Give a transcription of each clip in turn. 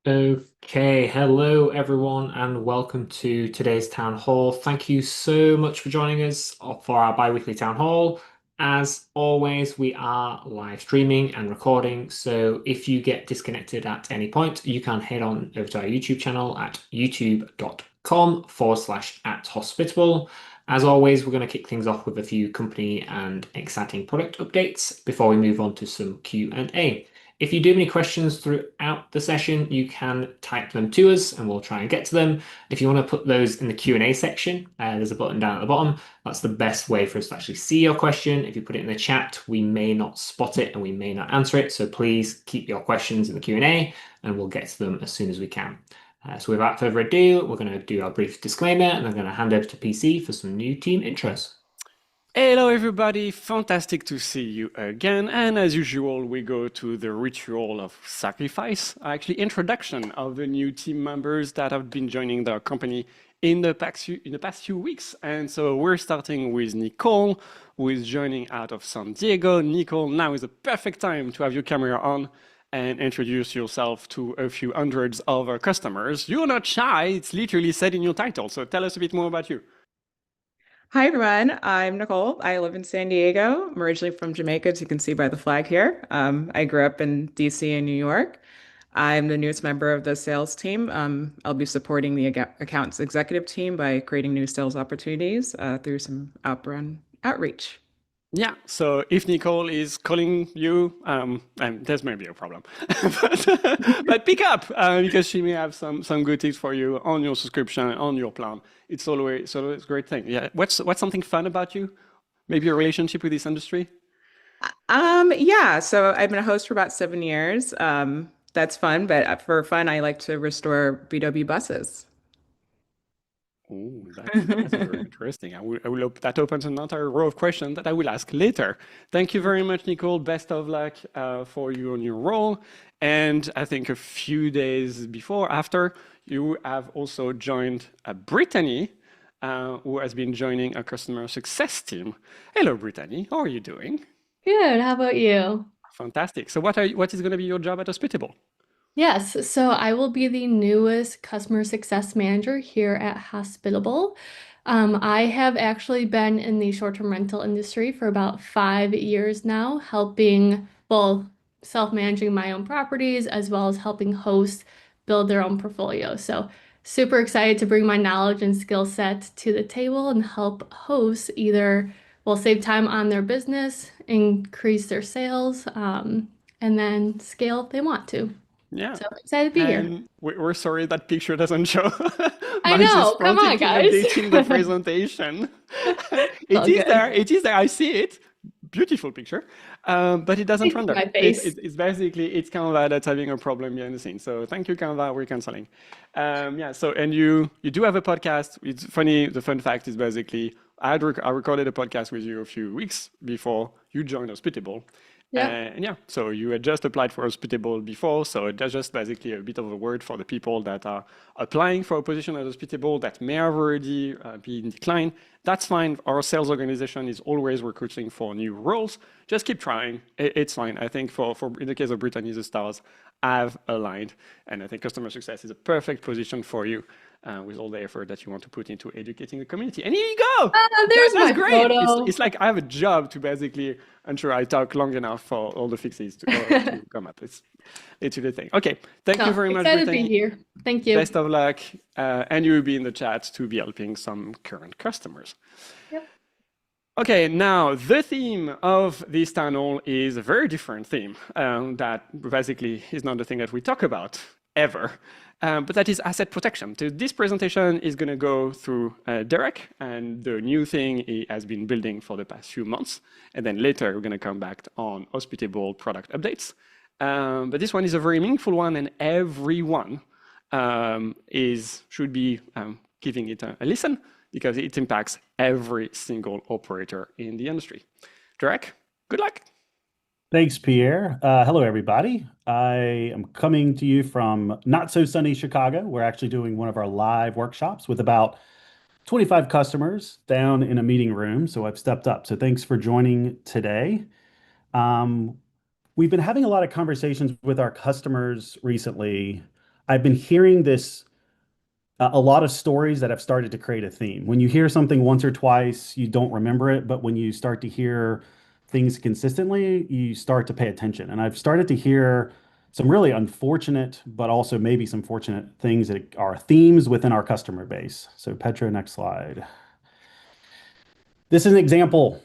Okay, hello everyone, and welcome to today's town hall. Thank you so much for joining us for our bi-weekly town hall. As always, we are live streaming and recording, so if you get disconnected at any point, you can head on over to our YouTube channel at youtube.com/@hospitable. As always, we're going to kick things off with a few company and exciting product updates before we move on to some Q&A. If you do have any questions throughout the session, you can type them to us and we'll try and get to them. If you want to put those in the Q&A section, there's a button down at the bottom. That's the best way for us to actually see your question. If you put it in the chat, we may not spot it and we may not answer it. So please keep your questions in the Q&A and we'll get to them as soon as we can. So without further ado, we're going to do our brief disclaimer and I'm going to hand over to PC for some new team intros. Hello everybody, fantastic to see you again, and as usual we go to the ritual of sacrifice, actually introduction of the new team members that have been joining the company in the past few weeks. And so we're starting with Nicole, who is joining out of San Diego. Nicole, now is a perfect time to have your camera on and introduce yourself to a few hundreds of our customers. You're not shy, it's literally said in your title, so tell us a bit more about you. Hi everyone, I'm Nicole. I live in San Diego. I'm originally from Jamaica, as you can see by the flag here. I grew up in DC and New York. I'm the newest member of the sales team. I'll be supporting the accounts executive team by creating new sales opportunities through some outbound outreach. Yeah, so if Nicole is calling you, and there's maybe a problem, but pick up because she may have some good tips for you on your subscription, on your plan. It's always a great thing. Yeah, what's something fun about you? Maybe your relationship with this industry? Yeah, so I've been a host for about 7 years. That's fun, but for fun, I like to restore VW buses. Oh, that's very interesting. I will hope that opens another row of questions that I will ask later. Thank you very much, Nicole. Best of luck for you on your role. And I think a few days after, you have also joined Brittany, who has been joining a customer success team. Hello, Brittany. How are you doing? Good. How about you? Fantastic. So what is going to be your job at Hospitable? Yes, so I will be the newest customer success manager here at Hospitable. I have actually been in the short-term rental industry for about 5 years now, helping both self-managing my own properties as well as helping hosts build their own portfolio. So super excited to bring my knowledge and skill set to the table and help hosts either, well, save time on their business, increase their sales, and then scale if they want to. Yeah. So excited to be here. And we're sorry that picture doesn't show. I Mine is know. Come on, frantically guys. updating the presentation. All It is good. there. It is there. I see it. Beautiful picture. But it doesn't Thank you, render. my face. It's basically, it's Canva that's having a problem behind the scenes. So thank you, Canva. We're canceling. Yeah. So, and you do have a podcast. It's funny. The fun fact is basically, I recorded a podcast with you a few weeks before you joined Hospitable. Yep. And yeah, so you had just applied for Hospitable before, so that's just basically a bit of a word for the people that are applying for a position at Hospitable that may have already been declined. That's fine. Our sales organization is always recruiting for new roles. Just keep trying. It's fine. I think for in the case of Brittany, the stars have aligned, and I think customer success is a perfect position for you. With all the effort that you want to put into educating the community. And here you go! There's That's my great! photo. It's like I have a job to basically ensure I talk long enough for all the fixes to come up. It's really a thing. Okay, thank you very much, Excited to Brittany. be here. Thank you. Best of luck. And you will be in the chat to be helping some current customers. Yep. Okay, now the theme of this town hall is a very different theme that basically is not the thing that we talk about ever. But that is asset protection. So this presentation is going to go through Derek and the new thing he has been building for the past few months. And then later, we're going to come back on Hospitable product updates. But this one is a very meaningful one, and everyone should be giving it a listen because it impacts every single operator in the industry. Derek, good luck. Thanks, Pierre. Hello, everybody. I am coming to you from not so sunny Chicago. We're actually doing one of our live workshops with about 25 customers down in a meeting room. So I've stepped up. So thanks for joining today. We've been having a lot of conversations with our customers recently I've been hearing this a lot of stories that have started to create a theme. When you hear something once or twice, you don't remember it, but when you start to hear things consistently, you start to pay attention. And I've started to hear some really unfortunate, but also maybe some fortunate things that are themes within our customer base. So Petra, next slide. This is an example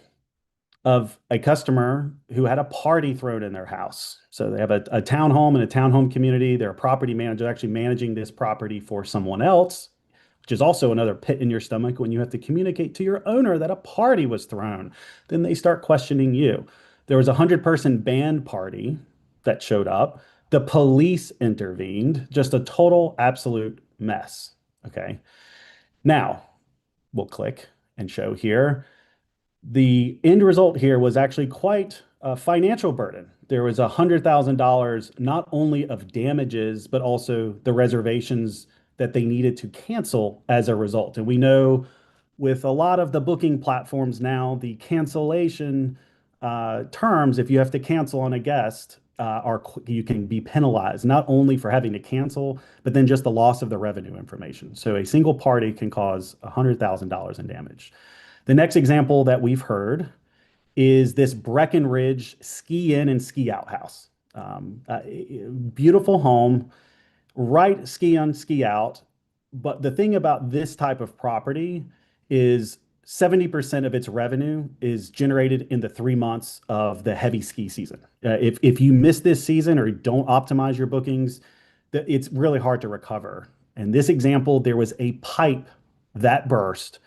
of a customer who had a party thrown in their house. So they have a townhome and a townhome community. They're a property manager actually managing this property for someone else, which is also another pit in your stomach when you have to communicate to your owner that a party was thrown. Then they start questioning you. There was a 100-person band party that showed up. The police intervened, just a total absolute mess. Okay. Now we'll click and show here. The end result here was actually quite a financial burden. There was $100,000 not only of damages, but also the reservations that they needed to cancel as a result. And we know with a lot of the booking platforms now, the cancellation terms, if you have to cancel on a guest, you can be penalized not only for having to cancel, but then just the loss of the revenue information. So a single party can cause $100,000 in damage. The next example that we've heard is this Breckenridge ski in and ski out house. Beautiful home, right ski in, ski out. But the thing about this type of property is 70% of its revenue is generated in the 3 months of the heavy ski season. If you miss this season or don't optimize your bookings, it's really hard to recover. In this example, there was a pipe that burst.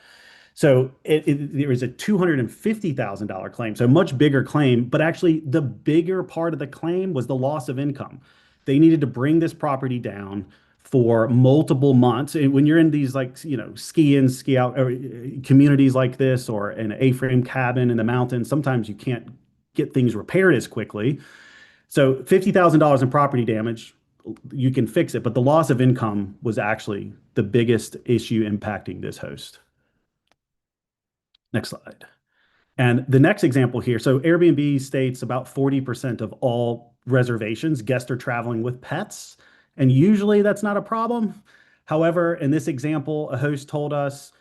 So there was a $250,000 claim, so a much bigger claim, but actually the bigger part of the claim was the loss of income. They needed to bring this property down for multiple months. And when you're in these ski in, ski out communities like this, or an A-frame cabin in the mountains, sometimes you can't get things repaired as quickly. So $50,000 in property damage, you can fix it, but the loss of income was actually the biggest issue impacting this host. Next slide. And the next example here, so Airbnb states about 40% of all reservations, guests are traveling with pets, and usually that's not a problem. However, in this example, a host told us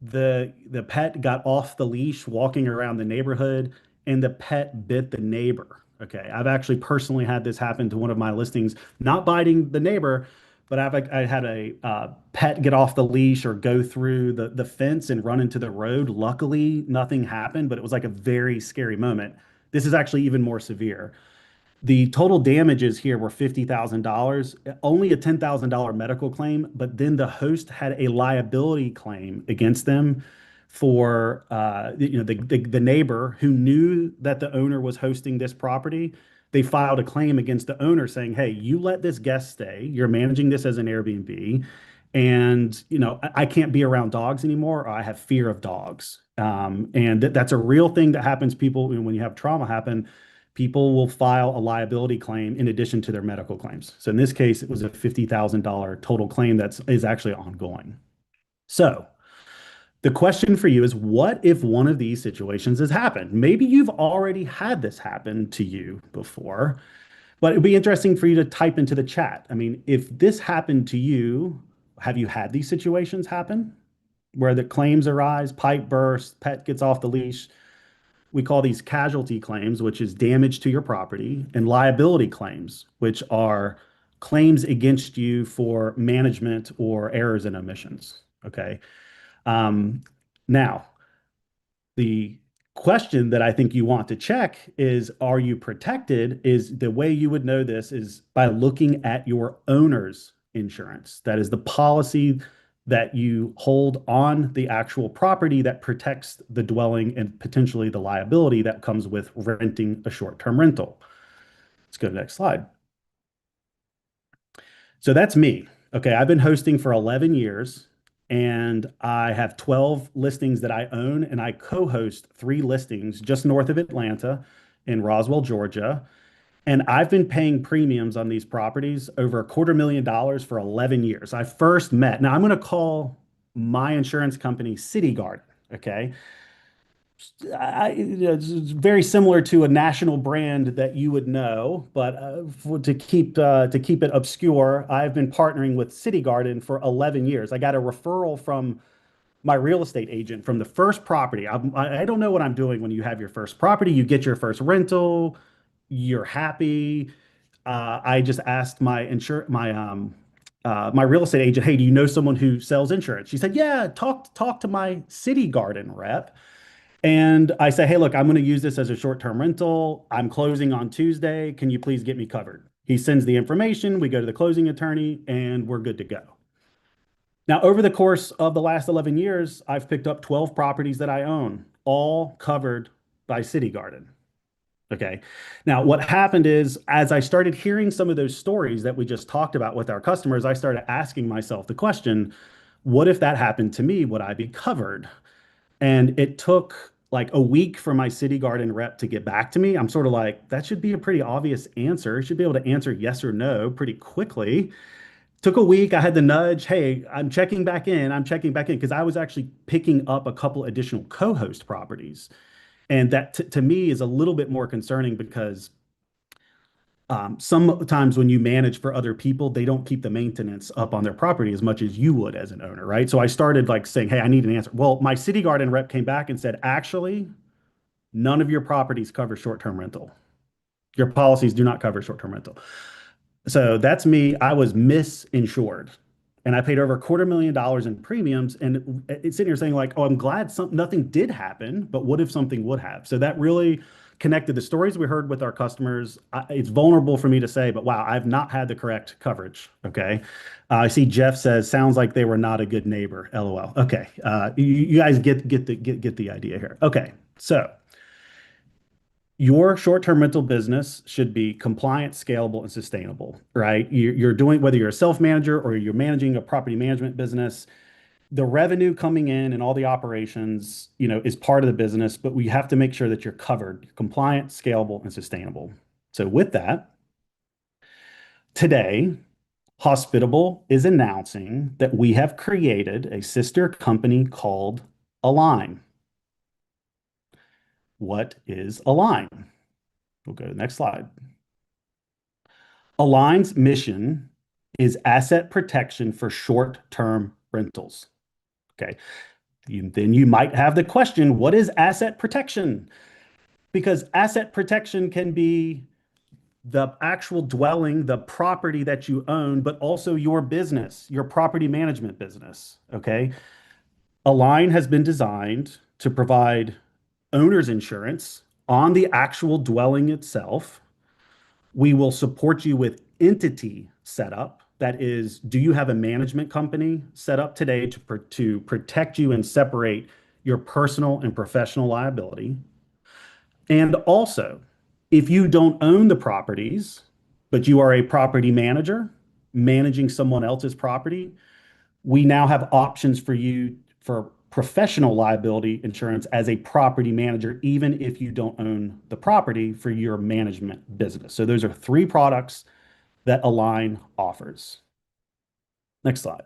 the pet got off the leash walking around the neighborhood, and the pet bit the neighbor. Okay, I've actually personally had this happen to one of my listings, not biting the neighbor, but I had a pet get off the leash or go through the fence and run into the road. Luckily, nothing happened, but it was like a very scary moment. This is actually even more severe. The total damages here were $50,000, only a $10,000 medical claim, but then the host had a liability claim against them for the neighbor who knew that the owner was hosting this property. They filed a claim against the owner saying, hey, you let this guest stay. You're managing this as an Airbnb. And, I can't be around dogs anymore, or I have fear of dogs. And that's a real thing that happens. People, when you have trauma happen, people will file a liability claim in addition to their medical claims. So in this case, it was a $50,000 total claim that is actually ongoing. So the question for you is, what if one of these situations has happened? Maybe you've already had this happen to you before, but it'd be interesting for you to type into the chat. I mean, if this happened to you, have you had these situations happen where the claims arise, pipe burst, pet gets off the leash? We call these casualty claims, which is damage to your property, and liability claims, which are claims against you for management or errors and omissions. Okay. Now, the question that I think you want to check is, are you protected? Is the way you would know this is by looking at your owner's insurance. That is the policy that you hold on the actual property that protects the dwelling and potentially the liability that comes with renting a short-term rental. Let's go to the next slide. So that's me. Okay, I've been hosting for 11 years. And I have 12 listings that I own, and I co-host 3 listings just north of Atlanta in Roswell, Georgia. And I've been paying premiums on these properties over $250,000 for 11 years. I first met, now I'm going to call my insurance company City Garden, okay? it's very similar to a national brand that you would know, but to keep it obscure, I've been partnering with City Garden for 11 years. I got a referral from my real estate agent from the first property. I don't know what I'm doing when you have your first property. You get your first rental, you're happy. I just asked my real estate agent, hey, do you know someone who sells insurance? She said, yeah, talk to my City Garden rep. And I say, hey, look, I'm going to use this as a short-term rental. I'm closing on Tuesday. Can you please get me covered? He sends the information. We go to the closing attorney, and we're good to go. Now, over the course of the last 11 years, I've picked up 12 properties that I own, all covered by City Garden. Okay. Now, what happened is, as I started hearing some of those stories that we just talked about with our customers, I started asking myself the question, what if that happened to me? Would I be covered? And it took like a week for my City Garden rep to get back to me. I'm sort of like, that should be a pretty obvious answer. You should be able to answer yes or no pretty quickly. Took a week. I had the nudge. Hey, I'm checking back in. I'm checking back in because I was actually picking up a couple additional co-host properties. And that to me is a little bit more concerning because sometimes when you manage for other people, they don't keep the maintenance up on their property as much as you would as an owner, right? So I started like saying, hey, I need an answer. Well, my City Garden rep came back and said, actually, none of your properties cover short-term rental. Your policies do not cover short-term rental. So that's me. I was misinsured. And I paid over $250,000 in premiums. And it's sitting here saying, like, oh, I'm glad nothing did happen, but what if something would have? So that really connected the stories we heard with our customers. It's vulnerable for me to say, but wow, I've not had the correct coverage. Okay. I see Jeff says, sounds like they were not a good neighbor. LOL. Okay. You guys get the idea here. Okay. So your short-term rental business should be compliant, scalable, and sustainable, right? You're doing, whether you're a self-manager or you're managing a property management business, the revenue coming in and all the operations, is part of the business, but we have to make sure that you're covered, compliant, scalable, and sustainable. So with that, today, Hospitable is announcing that we have created a sister company called Align. What is Align? We'll go to the next slide. Align's mission is asset protection for short-term rentals. Okay. Then you might have the question, what is asset protection? Because asset protection can be the actual dwelling, the property that you own, but also your business, your property management business. Okay. Align has been designed to provide owner's insurance on the actual dwelling itself. We will support you with entity setup. That is, do you have a management company set up today to protect you and separate your personal and professional liability? And also, if you don't own the properties, but you are a property manager managing someone else's property, we now have options for you for professional liability insurance as a property manager, even if you don't own the property for your management business. So those are 3 products that Align offers. Next slide.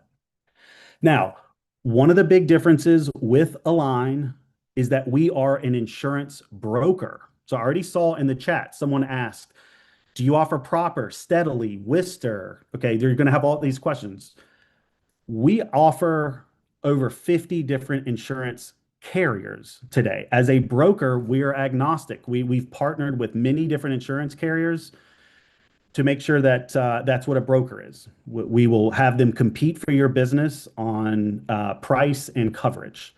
Now, one of the big differences with Align is that we are an insurance broker. So I already saw in the chat, someone asked, do you offer proper, steadily, Wister? Okay, they're going to have all these questions. We offer over 50 different insurance carriers today. As a broker, we are agnostic. We've partnered with many different insurance carriers to make sure that that's what a broker is. We will have them compete for your business on price and coverage.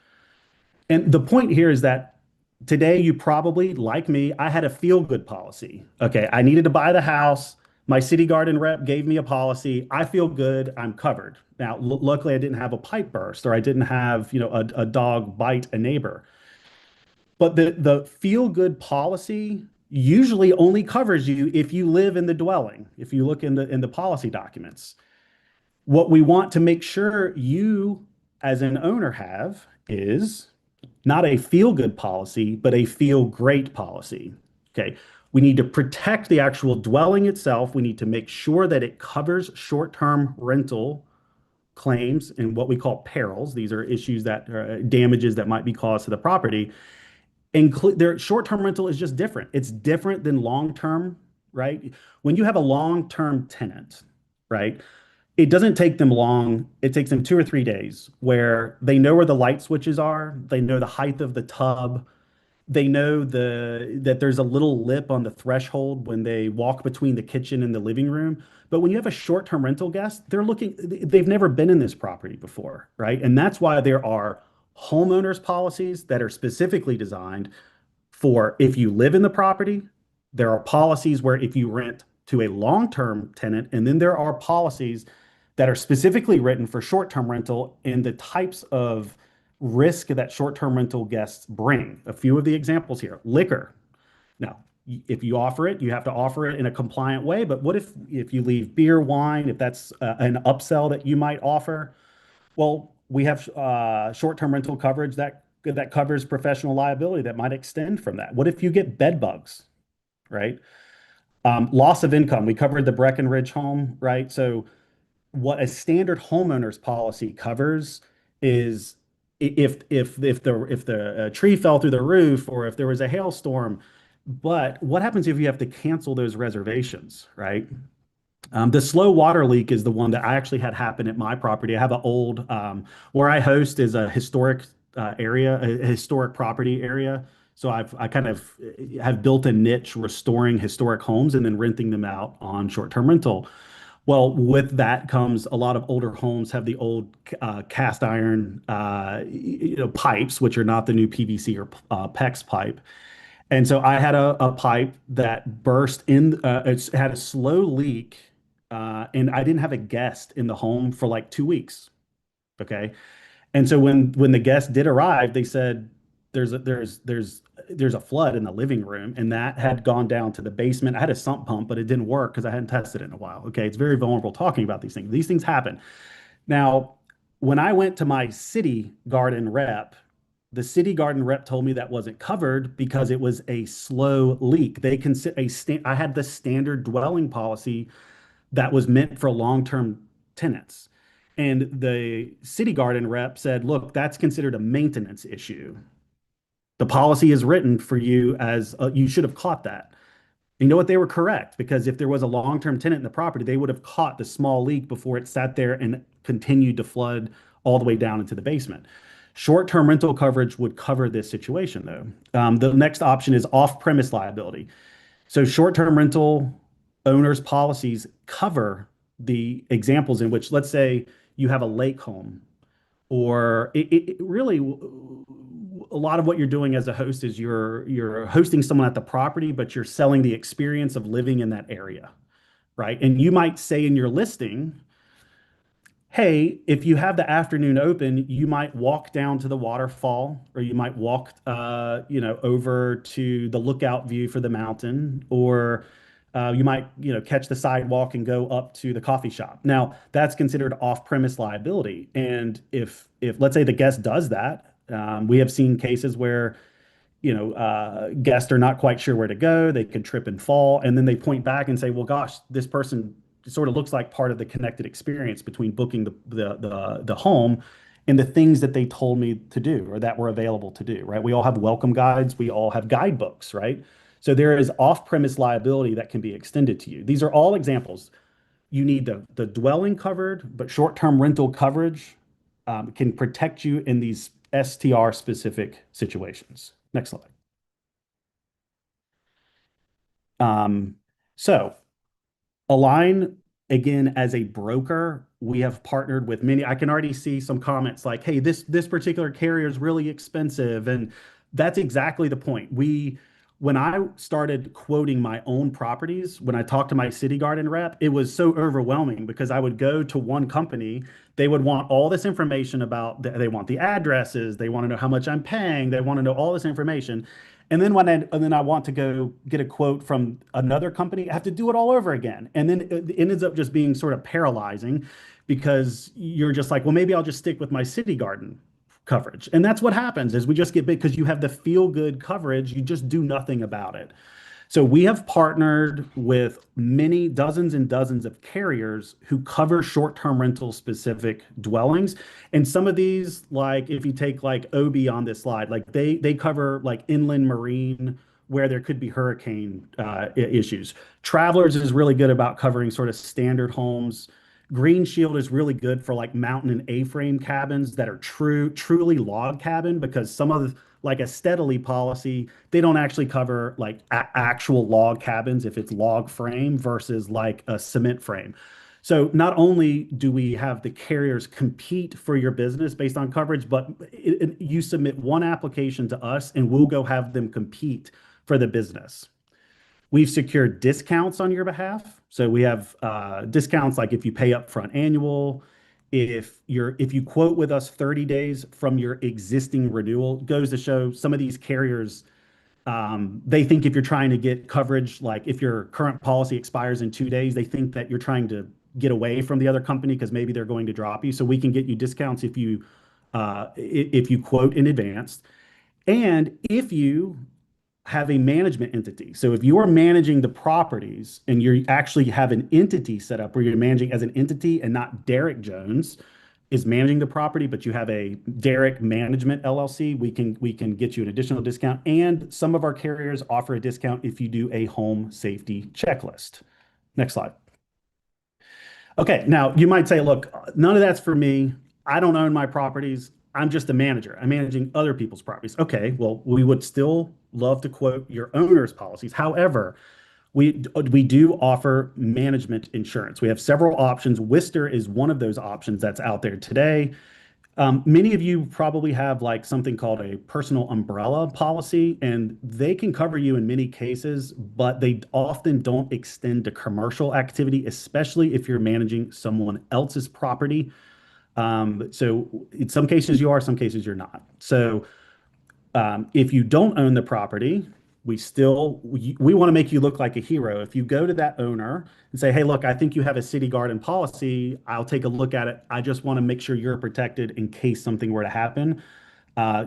And the point here is that today you probably, like me, I had a feel-good policy. Okay, I needed to buy the house. My City Garden rep gave me a policy. I feel good. I'm covered. Now, luckily, I didn't have a pipe burst or I didn't have, a dog bite a neighbor. But the feel-good policy usually only covers you if you live in the dwelling. If you look in the policy documents, what we want to make sure you, as an owner, have is not a feel-good policy, but a feel-great policy. Okay. We need to protect the actual dwelling itself. We need to make sure that it covers short-term rental claims and what we call perils. These are issues that damages that might be caused to the property. their short-term rental is just different. It's different than long-term, right? When you have a long-term tenant, right? It doesn't take them long. It takes them 2 or 3 days where they know where the light switches are. They know the height of the tub. They know that there's a little lip on the threshold when they walk between the kitchen and the living room. But when you have a short-term rental guest, they've never been in this property before, right? And that's why there are homeowners policies that are specifically designed for if you live in the property. There are policies where if you rent to a long-term tenant, and then there are policies that are specifically written for short-term rental and the types of risk that short-term rental guests bring. A few of the examples here: liquor. Now, if you offer it, you have to offer it in a compliant way. But what if you leave beer, wine, if that's an upsell that you might offer? Well, we have short-term rental coverage that covers professional liability that might extend from that. What if you get bed bugs, right? Loss of income. We covered the Breckenridge home, right? So what a standard homeowner's policy covers is if the tree fell through the roof or if there was a hailstorm. But what happens if you have to cancel those reservations, right? The slow water leak is the one that I actually had happen at my property. I have an old, where I host is a historic area, a historic property area. So I kind of have built a niche restoring historic homes and then renting them out on short-term rental. Well, with that comes a lot of older homes have the old cast iron, pipes, which are not the new PVC or PEX pipe. And so I had a pipe that burst in, it had a slow leak, and I didn't have a guest in the home for like 2 weeks. Okay. And so when the guests did arrive, they said there's a flood in the living room, and that had gone down to the basement. I had a sump pump, but it didn't work because I hadn't tested it in a while. Okay. It's very vulnerable talking about these things. These things happen. Now, when I went to my city garden rep, the city garden rep told me that wasn't covered because it was a slow leak. They consider I had the standard dwelling policy that was meant for long-term tenants. And the city garden rep said, look, that's considered a maintenance issue. The policy is written for you as you should have caught that. You know what? They were correct, because if there was a long-term tenant in the property, they would have caught the small leak before it sat there and continued to flood all the way down into the basement. Short-term rental coverage would cover this situation, though. The next option is off-premise liability. So short-term rental owners' policies cover the examples in which, let's say, you have a lake home, or it really a lot of what you're doing as a host is you're hosting someone at the property, but you're selling the experience of living in that area, right? And you might say in your listing, hey, if you have the afternoon open, you might walk down to the waterfall, or you might walk, over to the lookout view for the mountain, or you might, catch the sidewalk and go up to the coffee shop. Now, that's considered off-premise liability. And if let's say the guest does that, we have seen cases where guests are not quite sure where to go. They could trip and fall, and then they point back and say, "Well, gosh, this person sort of looks like part of the connected experience between booking the home and the things that they told me to do or that were available to do." Right? We all have welcome guides. We all have guidebooks. Right? So there is off-premise liability that can be extended to you. These are all examples. You need the dwelling covered, but short-term rental coverage can protect you in these STR specific situations. Next slide. So Align, again, as a broker, we have partnered with many. I can already see some comments like, hey, this particular carrier is really expensive. And that's exactly the point. When I started quoting my own properties, when I talked to my city garden rep, it was so overwhelming because I would go to one company, they would want all this information about, they want the addresses, they want to know how much I'm paying, they want to know all this information. And then I want to go get a quote from another company, I have to do it all over again. And then it ends up just being sort of paralyzing because you're just like, well, maybe I'll just stick with my city garden coverage. And that's what happens is we just get big because you have the feel good coverage. You just do nothing about it. So we have partnered with many dozens and dozens of carriers who cover short-term rental specific dwellings. And some of these, like if you take like OB on this slide, like they cover like inland marine where there could be hurricane issues. Travelers is really good about covering sort of standard homes. Green Shield is really good for like mountain and A-frame cabins that are truly log cabin because some of the, like a steadily policy, they don't actually cover like actual log cabins if it's log frame versus like a cement frame. So not only do we have the carriers compete for your business based on coverage, but you submit one application to us and we'll go have them compete for the business. We've secured discounts on your behalf. So we have discounts like if you pay upfront annual, if you quote with us 30 days from your existing renewal, goes to show some of these carriers, they think if you're trying to get coverage, like if your current policy expires in 2 days, they think that you're trying to get away from the other company because maybe they're going to drop you. So we can get you discounts if you quote in advance. And if you have a management entity. So if you are managing the properties and you actually have an entity set up where you're managing as an entity and not Derek Jones is managing the property, but you have a Derek Management LLC, we can get you an additional discount. And some of our carriers offer a discount if you do a home safety checklist. Next slide. Okay, now you might say, look, none of that's for me. I don't own my properties. I'm just a manager. I'm managing other people's properties. Okay, well, we would still love to quote your owner's policies. However, we do offer management insurance. We have several options. Wister is one of those options that's out there today. Many of you probably have like something called a personal umbrella policy, and they can cover you in many cases, but they often don't extend to commercial activity, especially if you're managing someone else's property. So in some cases you are, some cases you're not. So if you don't own the property, we want to make you look like a hero. If you go to that owner and say, hey, look, I think you have a city garden policy. I'll take a look at it. I just want to make sure you're protected in case something were to happen.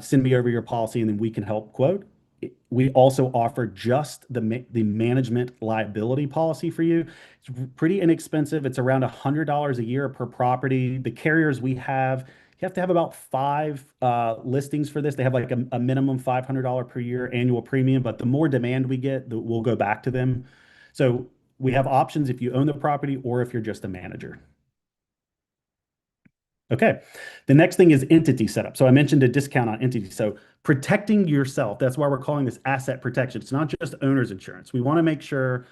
Send me over your policy and then we can help quote. We also offer just the management liability policy for you. It's pretty inexpensive. It's around $100 a year per property. The carriers we have, you have to have about 5 listings for this. They have like a minimum $500 per year annual premium, but the more demand we get, we'll go back to them. So we have options if you own the property or if you're just a manager. Okay, the next thing is entity setup. So I mentioned a discount on entity. So protecting yourself, that's why we're calling this asset protection. It's not just owner's insurance. We want to make sure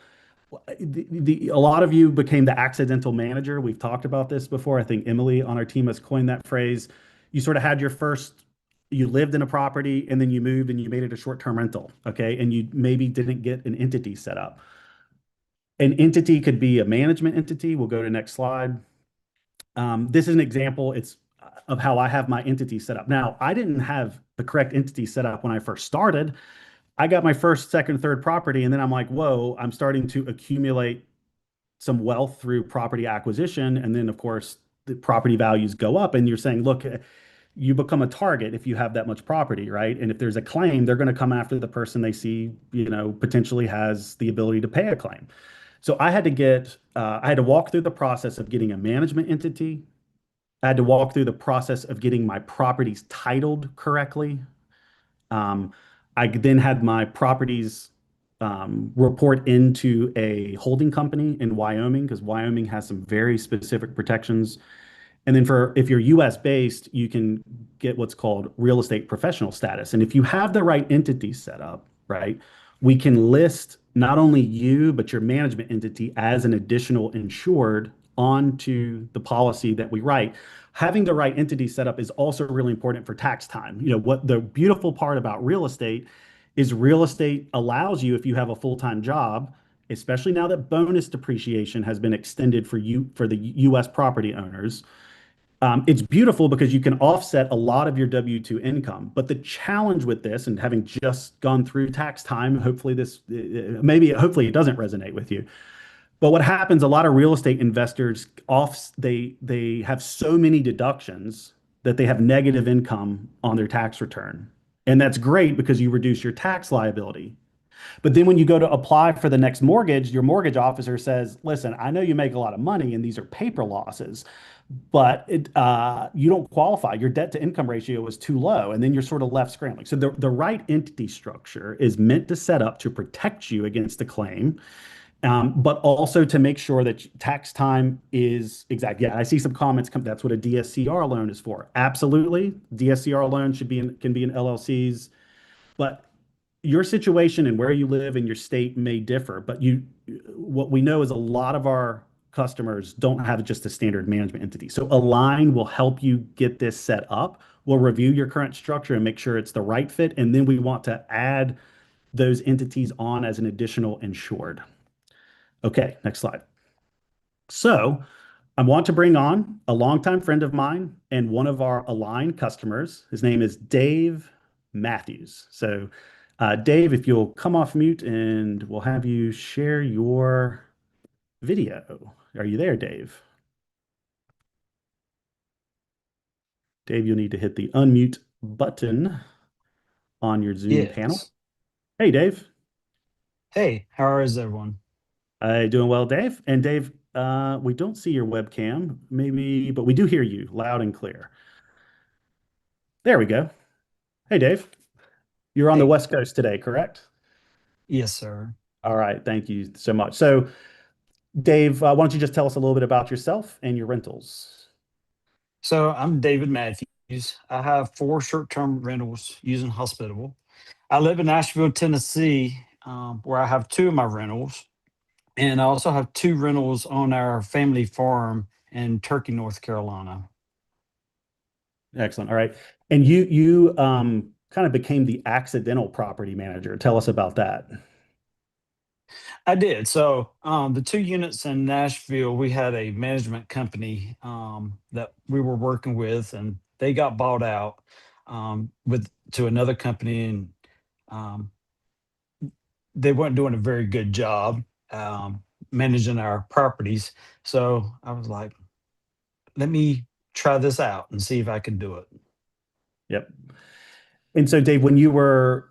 a lot of you became the accidental manager. We've talked about this before. I think Emily on our team has coined that phrase. You sort of had you lived in a property and then you moved and you made it a short-term rental, okay? And you maybe didn't get an entity set up. An entity could be a management entity. We'll go to next slide. This is an example of how I have my entity set up. Now, I didn't have the correct entity set up when I first started. I got my first, second, third property, and then I'm like, whoa, I'm starting to accumulate some wealth through property acquisition. And then, of course, the property values go up. And you're saying, look, you become a target if you have that much property, right? And if there's a claim, they're going to come after the person they see, potentially has the ability to pay a claim. So I had to walk through the process of getting a management entity. I had to walk through the process of getting my properties titled correctly. I then had my properties report into a holding company in Wyoming because Wyoming has some very specific protections. And then if you're US based, you can get what's called real estate professional status. And if you have the right entity set up, right, we can list not only you, but your management entity as an additional insured onto the policy that we write. Having the right entity set up is also really important for tax time. What the beautiful part about real estate is real estate allows you, if you have a full-time job, especially now that bonus depreciation has been extended for the US property owners. It's beautiful because you can offset a lot of your W-2 income. But the challenge with this, and having just gone through tax time, hopefully it doesn't resonate with you. But what happens, a lot of real estate investors they have so many deductions that they have negative income on their tax return. And that's great because you reduce your tax liability. But then when you go to apply for the next mortgage, your mortgage officer says, listen, I know you make a lot of money and these are paper losses, but you don't qualify. Your debt to income ratio is too low. And then you're sort of left scrambling. So the right entity structure is meant to set up to protect you against a claim, but also to make sure that tax time is exact. Yeah, I see some comments come. That's what a DSCR loan is for. Absolutely, DSCR loan can be in LLCs, but your situation and where you live in your state may differ. But what we know is a lot of our customers don't have just a standard management entity. So Align will help you get this set up. We'll review your current structure and make sure it's the right fit, and then we want to add those entities on as an additional insured. Okay, next slide. So I want to bring on a longtime friend of mine and one of our Align customers. His name is Dave Matthews. So, Dave, if you'll come off mute and we'll have you share your video. Are you there, Dave? Dave, you'll need to hit the unmute button on your Zoom panel. Yes. Hey, Dave. Hey, how is everyone? Doing well, Dave. And Dave, we don't see your webcam, maybe, but we do hear you loud and clear. There we go. Hey, Dave. You're on the Hey. West Coast today, correct? Yes, sir. All right. Thank you so much. So, Dave, why don't you just tell us a little bit about yourself and your rentals? So I'm David Matthews. I have 4 short-term rentals using Hospitable. I live in Nashville, Tennessee, where I have 2 of my rentals, and I also have 2 rentals on our family farm in Turkey, North Carolina. Excellent. All right. And you kind of became the accidental property manager. Tell us about that. I did. So the 2 units in Nashville, we had a management company that we were working with, and they got bought out to another company, and um, they weren't doing a very good job managing our properties. So I was like, let me try this out and see if I can do it. Yep. And so, Dave, when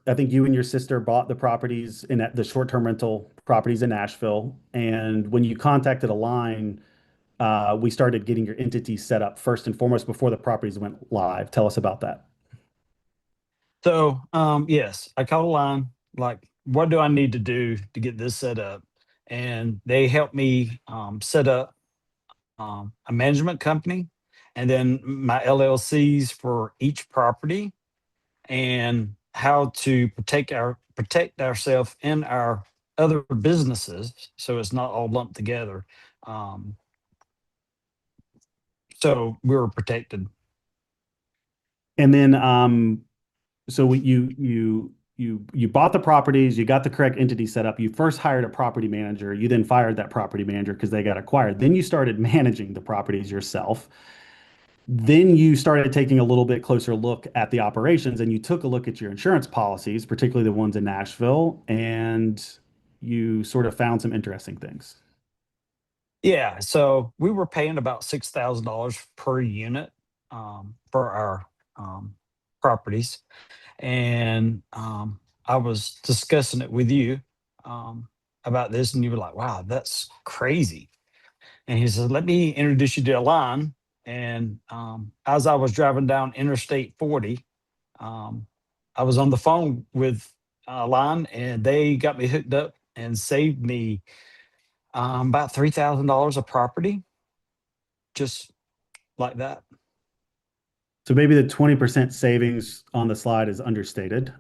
I think you and your sister bought the properties the short-term rental properties in Nashville. And when you contacted Align, we started getting your entity set up first and foremost before the properties went live. Tell us about that. So yes, I called a line, like, what do I need to do to get this set up? And they helped me set up a management company and then my LLCs for each property and how to protect ourselves in our other businesses so it's not all lumped together. Um, so we were protected. And then, so you bought the properties, you got the correct entity set up. You first hired a property manager. You then fired that property manager because they got acquired. Then you started managing the properties yourself. Then you started taking a little bit closer look at the operations, and you took a look at your insurance policies, particularly the ones in Nashville, and you sort of found some interesting things. Yeah, so we were paying about $6,000 per unit for our properties, and I was discussing it with you about this, and you were like, "Wow, that's crazy." And he said, "Let me introduce you to a line." And as I was driving down Interstate 40, um, I was on the phone with a line, and they got me hooked up and saved me about $3,000 a property, just like that. So maybe the 20% savings on the slide is understated.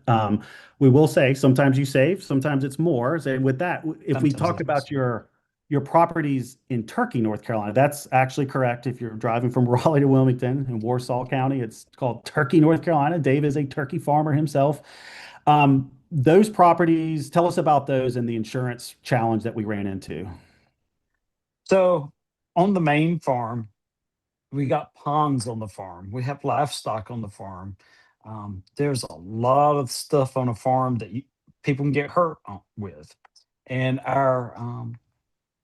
We will say sometimes you save, sometimes it's more. So with that, if we Sometimes talk it about is. your properties in Turkey, North Carolina, that's actually correct. If you're driving from Raleigh to Wilmington in Warsaw County, it's called Turkey, North Carolina. Dave is a turkey farmer himself. Those properties, tell us about those and the insurance challenge that we ran into. So on the main farm, we got ponds on the farm. We have livestock on the farm. There's a lot of stuff on a farm that people can get hurt with. And our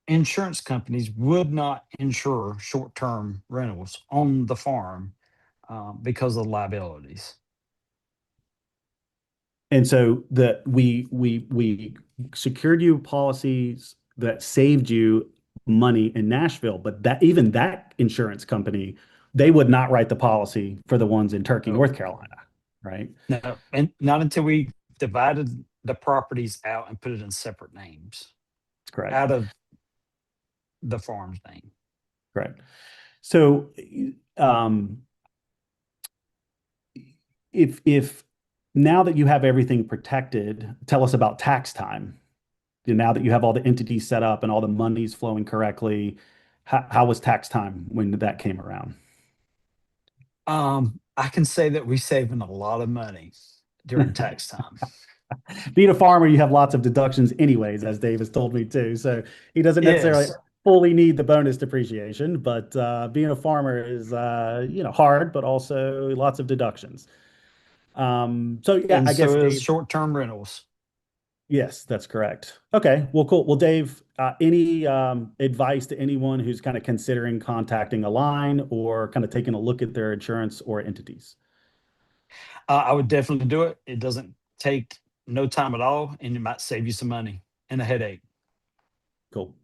insurance companies would not insure short-term rentals on the farm because of liabilities. And so we secured you policies that saved you money in Nashville, but even that insurance company, they would not write the policy for the ones in Turkey, Oh, North Carolina, right? no, and not until we divided the properties out and put it in separate names That's correct. out of the farm's name. Correct. So, if now that you have everything protected, tell us about tax time. Now that you have all the entities set up and all the money's flowing correctly, how was tax time when that came around? I can say that we're saving a lot of money during tax time. Being a farmer, you have lots of deductions anyways, as Dave has told me too. So he doesn't necessarily Yes. fully need the bonus depreciation, but being a farmer is hard, but also lots of deductions. So yeah, And I guess so is Dave, short-term rentals. yes, that's correct. Okay, well, cool. Well, Dave, any advice to anyone who's kind of considering contacting Align or kind of taking a look at their insurance or entities? I would definitely do it. It doesn't take no time at all, and it might save you some money and a headache. Cool.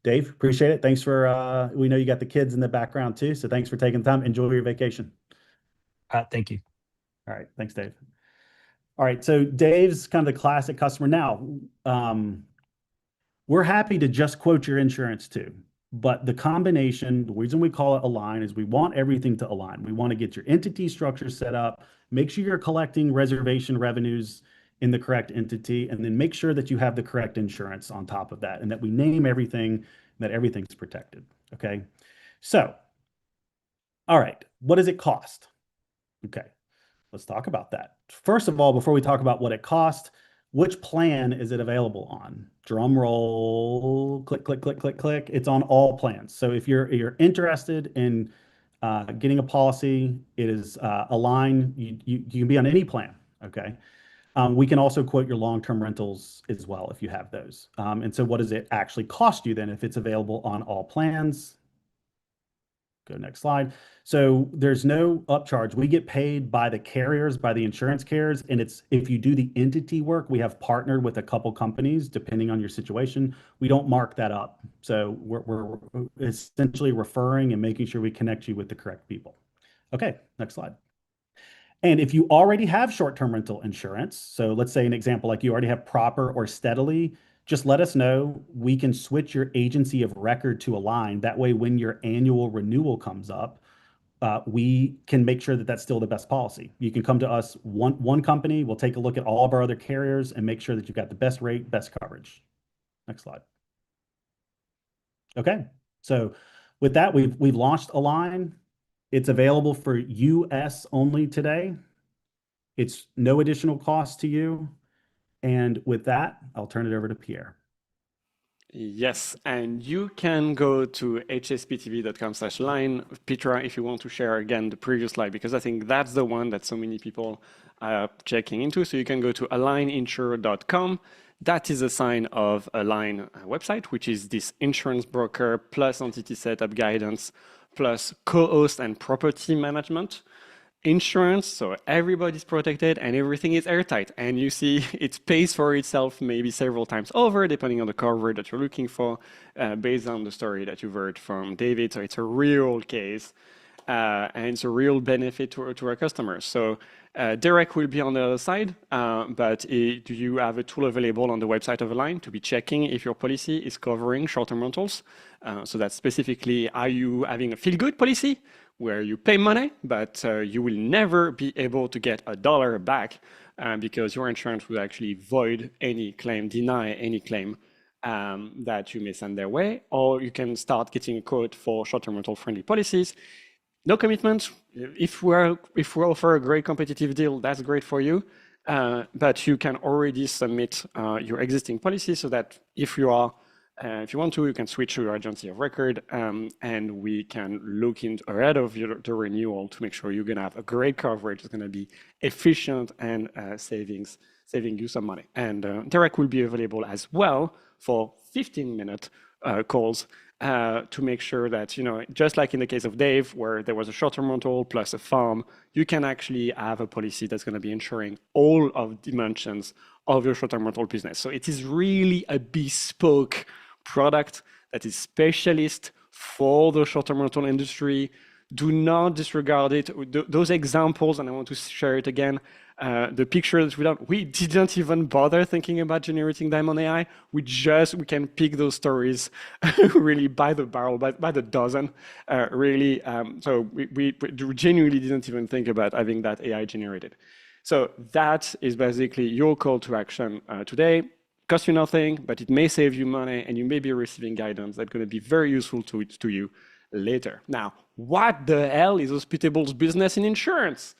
Dave, appreciate it. Thanks for, we know you got the kids in the background too, so thanks for taking the time. Enjoy your vacation. Thank you. All right. Thanks, Dave. All right. So Dave's kind of the classic customer. Now, we're happy to just quote your insurance too. But the combination, the reason we call it Align is we want everything to align. We want to get your entity structure set up, make sure you're collecting reservation revenues in the correct entity, and then make sure that you have the correct insurance on top of that and that we name everything, that everything's protected. Okay. So, all right. What does it cost? Okay. Let's talk about that. First of all, before we talk about what it costs, which plan is it available on? Drum roll, click, click, click, click, click. It's on all plans. So if you're interested in getting a policy, it is Align. You can be on any plan. Okay. We can also quote your long-term rentals as well if you have those. And so what does it actually cost you then if it's available on all plans? Go next slide. So there's no upcharge. We get paid by the carriers, by the insurance carriers, and it's if you do the entity work, we have partnered with a couple companies depending on your situation. We don't mark that up. So we're essentially referring and making sure we connect you with the correct people. Okay, next slide. And if you already have short-term rental insurance, so let's say an example like you already have Proper or Steadily, just let us know. We can switch your agency of record to Align. That way, when your annual renewal comes up, we can make sure that that's still the best policy. You can come to us, one company, we'll take a look at all of our other carriers and make sure that you've got the best rate, best coverage. Next slide. Okay, so with that, we've launched Align. It's available for US only today. It's no additional cost to you. And with that, I'll turn it over to Pierre. Yes, and you can go to hsptv.com/line. Petra, if you want to share again the previous slide, because I think that's the one that so many people are checking into. So you can go to aligninsure.com. That is a sign of Align website, which is this insurance broker plus entity setup guidance plus co-host and property management. Insurance, so everybody's protected and everything is airtight. And you see it pays for itself maybe several times over, depending on the coverage that you're looking for, based on the story that you've heard from David. So it's a real case, and it's a real benefit to our customers. So Derek will be on the other side, but you have a tool available on the website of Align to be checking if your policy is covering short-term rentals. So that's specifically, are you having a feel-good policy where you pay money, but you will never be able to get a dollar back because your insurance will actually void any claim, deny any claim that you may send their way, or you can start getting a quote for short-term rental friendly policies. No commitment. If we offer a great competitive deal, that's great for you. But you can already submit your existing policy so that if you want to, you can switch to your agency of record, and we can look into ahead of the renewal to make sure you're going to have a great coverage. It's going to be efficient and saving you some money. And Derek will be available as well for 15-minute calls to make sure that, just like in the case of Dave, where there was a short-term rental plus a farm, you can actually have a policy that's going to be ensuring all of dimensions of your short-term rental business. So it is really a bespoke product that is specialist for the short-term rental industry. Do not disregard it. Those examples, and I want to share it again, the picture that we didn't even bother thinking about generating them on AI. We can pick those stories really by the barrel, by the dozen, really. So we genuinely didn't even think about having that AI generated. So that is basically your call to action today. Cost you nothing, but it may save you money, and you may be receiving guidance that's going to be very useful to you later. Now, what the hell is Hospitable's business in insurance?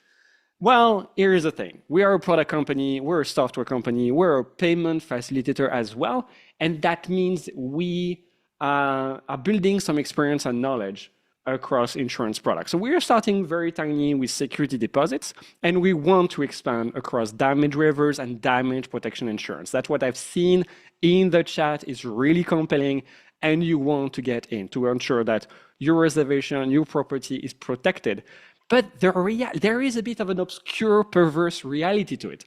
Well, here is the thing. We are a product company, we're a software company, we're a payment facilitator as well, and that means we are building some experience and knowledge across insurance products. So we are starting very tiny with security deposits, and we want to expand across damage waivers and damage protection insurance. That's what I've seen in the chat is really compelling, and you want to get in to ensure that your reservation, your property is protected. But there is a bit of an obscure, perverse reality to it.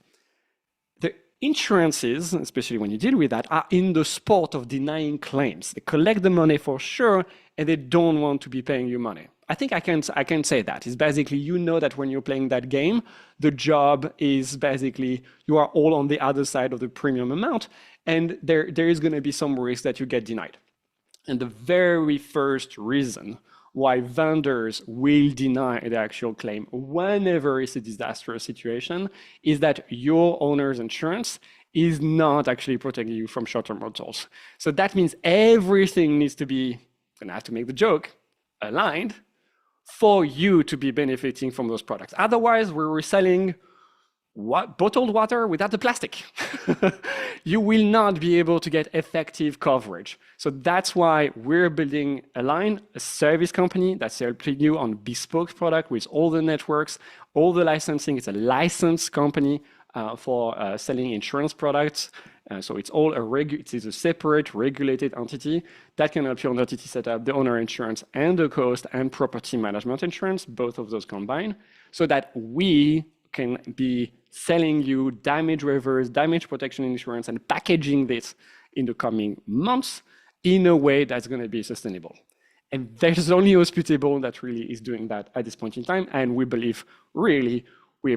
The insurances, especially when you deal with that, are in the sport of denying claims. They collect the money for sure, and they don't want to be paying you money. I think I can say that. It's basically, that when you're playing that game, the job is basically you are all on the other side of the premium amount, and there is going to be some risk that you get denied. And the very first reason why vendors will deny the actual claim whenever it's a disastrous situation is that your owner's insurance is not actually protecting you from short-term rentals. So that means everything needs to be, and I have to make the joke, aligned for you to be benefiting from those products. Otherwise, we're reselling bottled water without the plastic. You will not be able to get effective coverage. So that's why we're building a service company that's helping you on bespoke product with all the networks, all the licensing. It's a licensed company for selling insurance products. So it's all it is a separate regulated entity that can help you on the entity setup, the owner insurance, and the cost and property management insurance, both of those combined, so that we can be selling you damage waivers, damage protection insurance, and packaging this in the coming months in a way that's going to be sustainable. And there's only Hospitable that really is doing that at this point in time. And we believe really we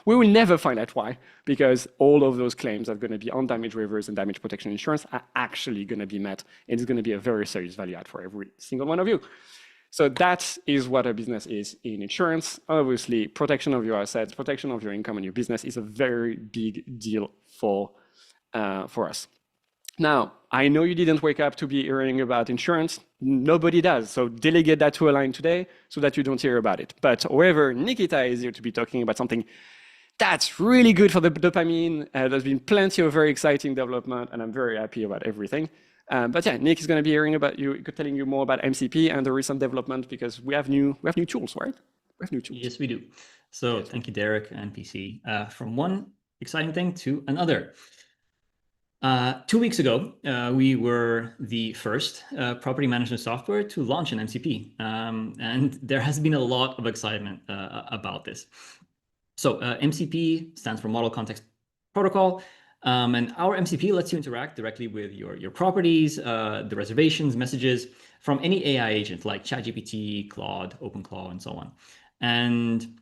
will never find out why, because all of those claims are going to be on damage waivers and damage protection insurance are actually going to be met. And it's going to be a very serious value add for every single one of you. So that is what a business is in insurance. Obviously, protection of your assets, protection of your income and your business is a very big deal for us. Now, I know you didn't wake up to be hearing about insurance. Nobody does. So delegate that to a line today so that you don't hear about it. But however, Nikita is here to be talking about something that's really good for the dopamine. There's been plenty of very exciting development, and I'm very happy about everything. But yeah, Nick is going to be hearing about telling you more about MCP and the recent development, because we have new tools, right? We have new tools. Yes, we do. So thank you, Derek and PC. From one exciting thing to another. 2 weeks ago, we were the first property management software to launch an MCP, and there has been a lot of excitement about this. So MCP stands for Model Context Protocol. And our MCP lets you interact directly with your properties, the reservations, messages from any AI agent like ChatGPT, Claude, OpenClaw, and so on. And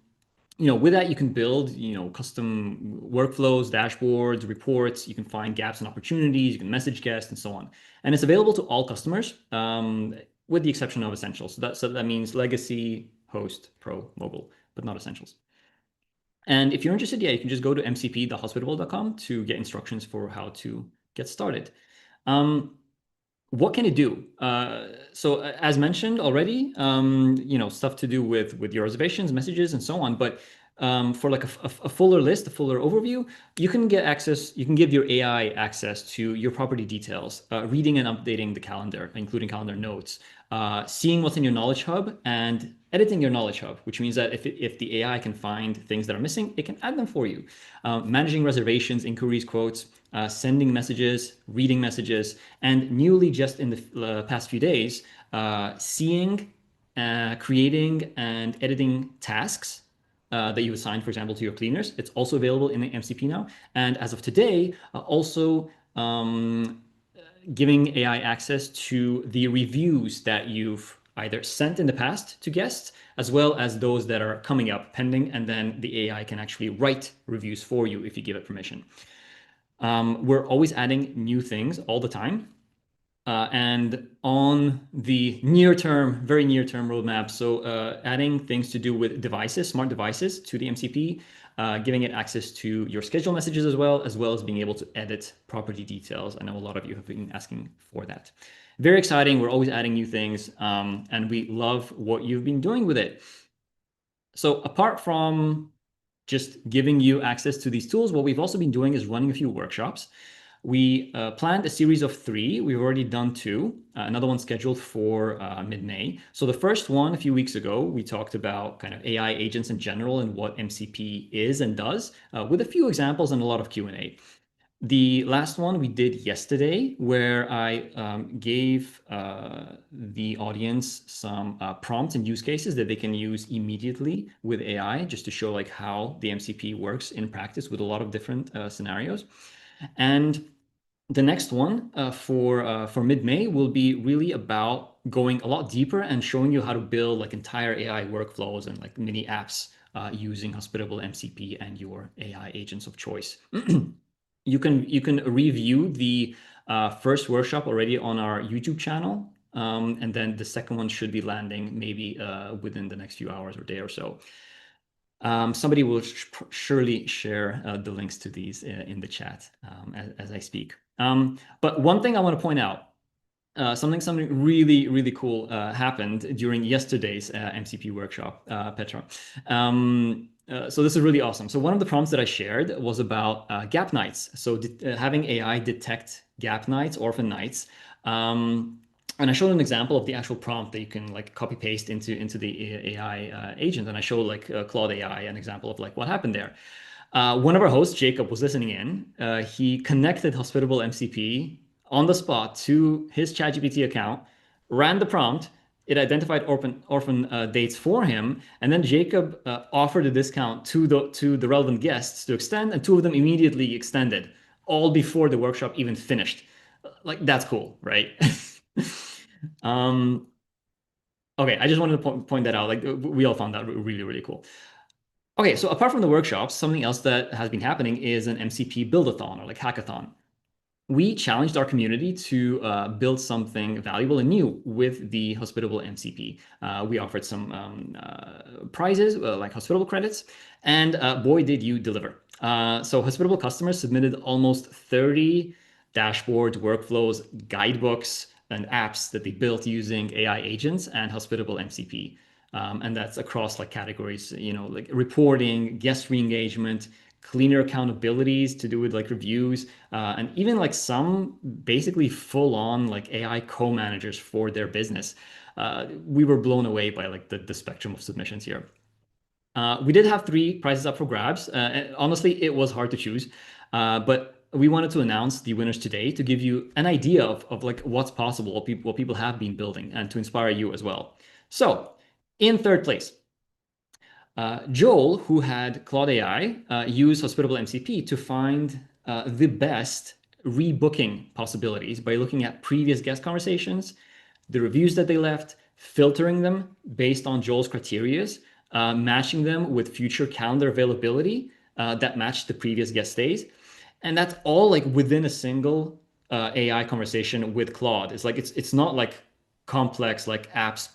with that, you can build custom workflows, dashboards, reports. You can find gaps and opportunities. You can message guests and so on. And it's available to all customers, with the exception of Essentials. So that means Legacy, Host, Pro, Mogul, but not Essentials. And if you're interested, you can just go to mcp.hospitable.com to get instructions for how to get started. What can it do? So as mentioned already, stuff to do with your reservations, messages, and so on. But for like a fuller list, a fuller overview, you can get access. You can give your AI access to your property details, reading and updating the calendar, including calendar notes, seeing what's in your Knowledge Hub and editing your Knowledge Hub, which means that if the AI can find things that are missing, it can add them for you. Managing reservations, inquiries, quotes, sending messages, reading messages, and newly just in the past few days, seeing, creating, and editing tasks that you assign, for example, to your cleaners. It's also available in the MCP now. And as of today, also giving AI access to the reviews that you've either sent in the past to guests, as well as those that are coming up pending, and then the AI can actually write reviews for you if you give it permission. We're always adding new things all the time. And on the very near term roadmap, so adding things to do with devices, smart devices to the MCP, giving it access to your schedule messages as well as being able to edit property details. I know a lot of you have been asking for that. Very exciting. We're always adding new things, and we love what you've been doing with it. So apart from just giving you access to these tools, what we've also been doing is running a few workshops. We planned a series of 3. We've already done 2, another one scheduled for mid-May. So the first one a few weeks ago, we talked about kind of AI agents in general and what MCP is and does, with a few examples and a lot of Q&A. The last one we did yesterday, where I gave the audience some prompts and use cases that they can use immediately with AI, just to show like how the MCP works in practice with a lot of different scenarios. And the next one for mid-May will be really about going a lot deeper and showing you how to build like entire AI workflows and like mini apps using Hospitable MCP and your AI agents of choice. You can review the first workshop already on our YouTube channel, and then the second one should be landing maybe within the next few hours or day or so. Somebody will surely share the links to these in the chat as I speak. But one thing I want to point out, something really, really cool happened during yesterday's MCP workshop, Petra. So this is really awesome. So one of the prompts that I shared was about gap nights. So having AI detect gap nights, orphan nights. And I showed an example of the actual prompt that you can like copy paste into the AI agent. And I showed like Claude AI, an example of like what happened there. One of our hosts, Jacob, was listening in. He connected Hospitable MCP on the spot to his ChatGPT account, ran the prompt. It identified orphan dates for him, and then Jacob offered a discount to the relevant guests to extend, and 2 of them immediately extended, all before the workshop even finished. Like that's cool, right? Okay, I just wanted to point that out. Like we all found that really, really cool. Okay, so apart from the workshops, something else that has been happening is an MCP build-a-thon or like hackathon. We challenged our community to build something valuable and new with the Hospitable MCP. We offered some prizes like Hospitable credits, and boy, did you deliver. So Hospitable customers submitted almost 30 dashboards, workflows, guidebooks, and apps that they built using AI agents and Hospitable MCP. And that's across like categories, you know, like reporting, guest re-engagement, cleaner accountabilities to do with like reviews, and even like some basically full-on like AI co-managers for their business. We were blown away by like the spectrum of submissions here. We did have 3 prizes up for grabs. And honestly, it was hard to choose, but we wanted to announce the winners today to give you an idea of like what's possible, what people have been building, and to inspire you as well. So in 3rd place, Joel, who had Claude AI, used Hospitable MCP to find the best rebooking possibilities by looking at previous guest conversations, the reviews that they left, filtering them based on Joel's criteria, matching them with future calendar availability that matched the previous guest stays. And that's all like within a single AI conversation with Claude. It's like it's not like complex like apps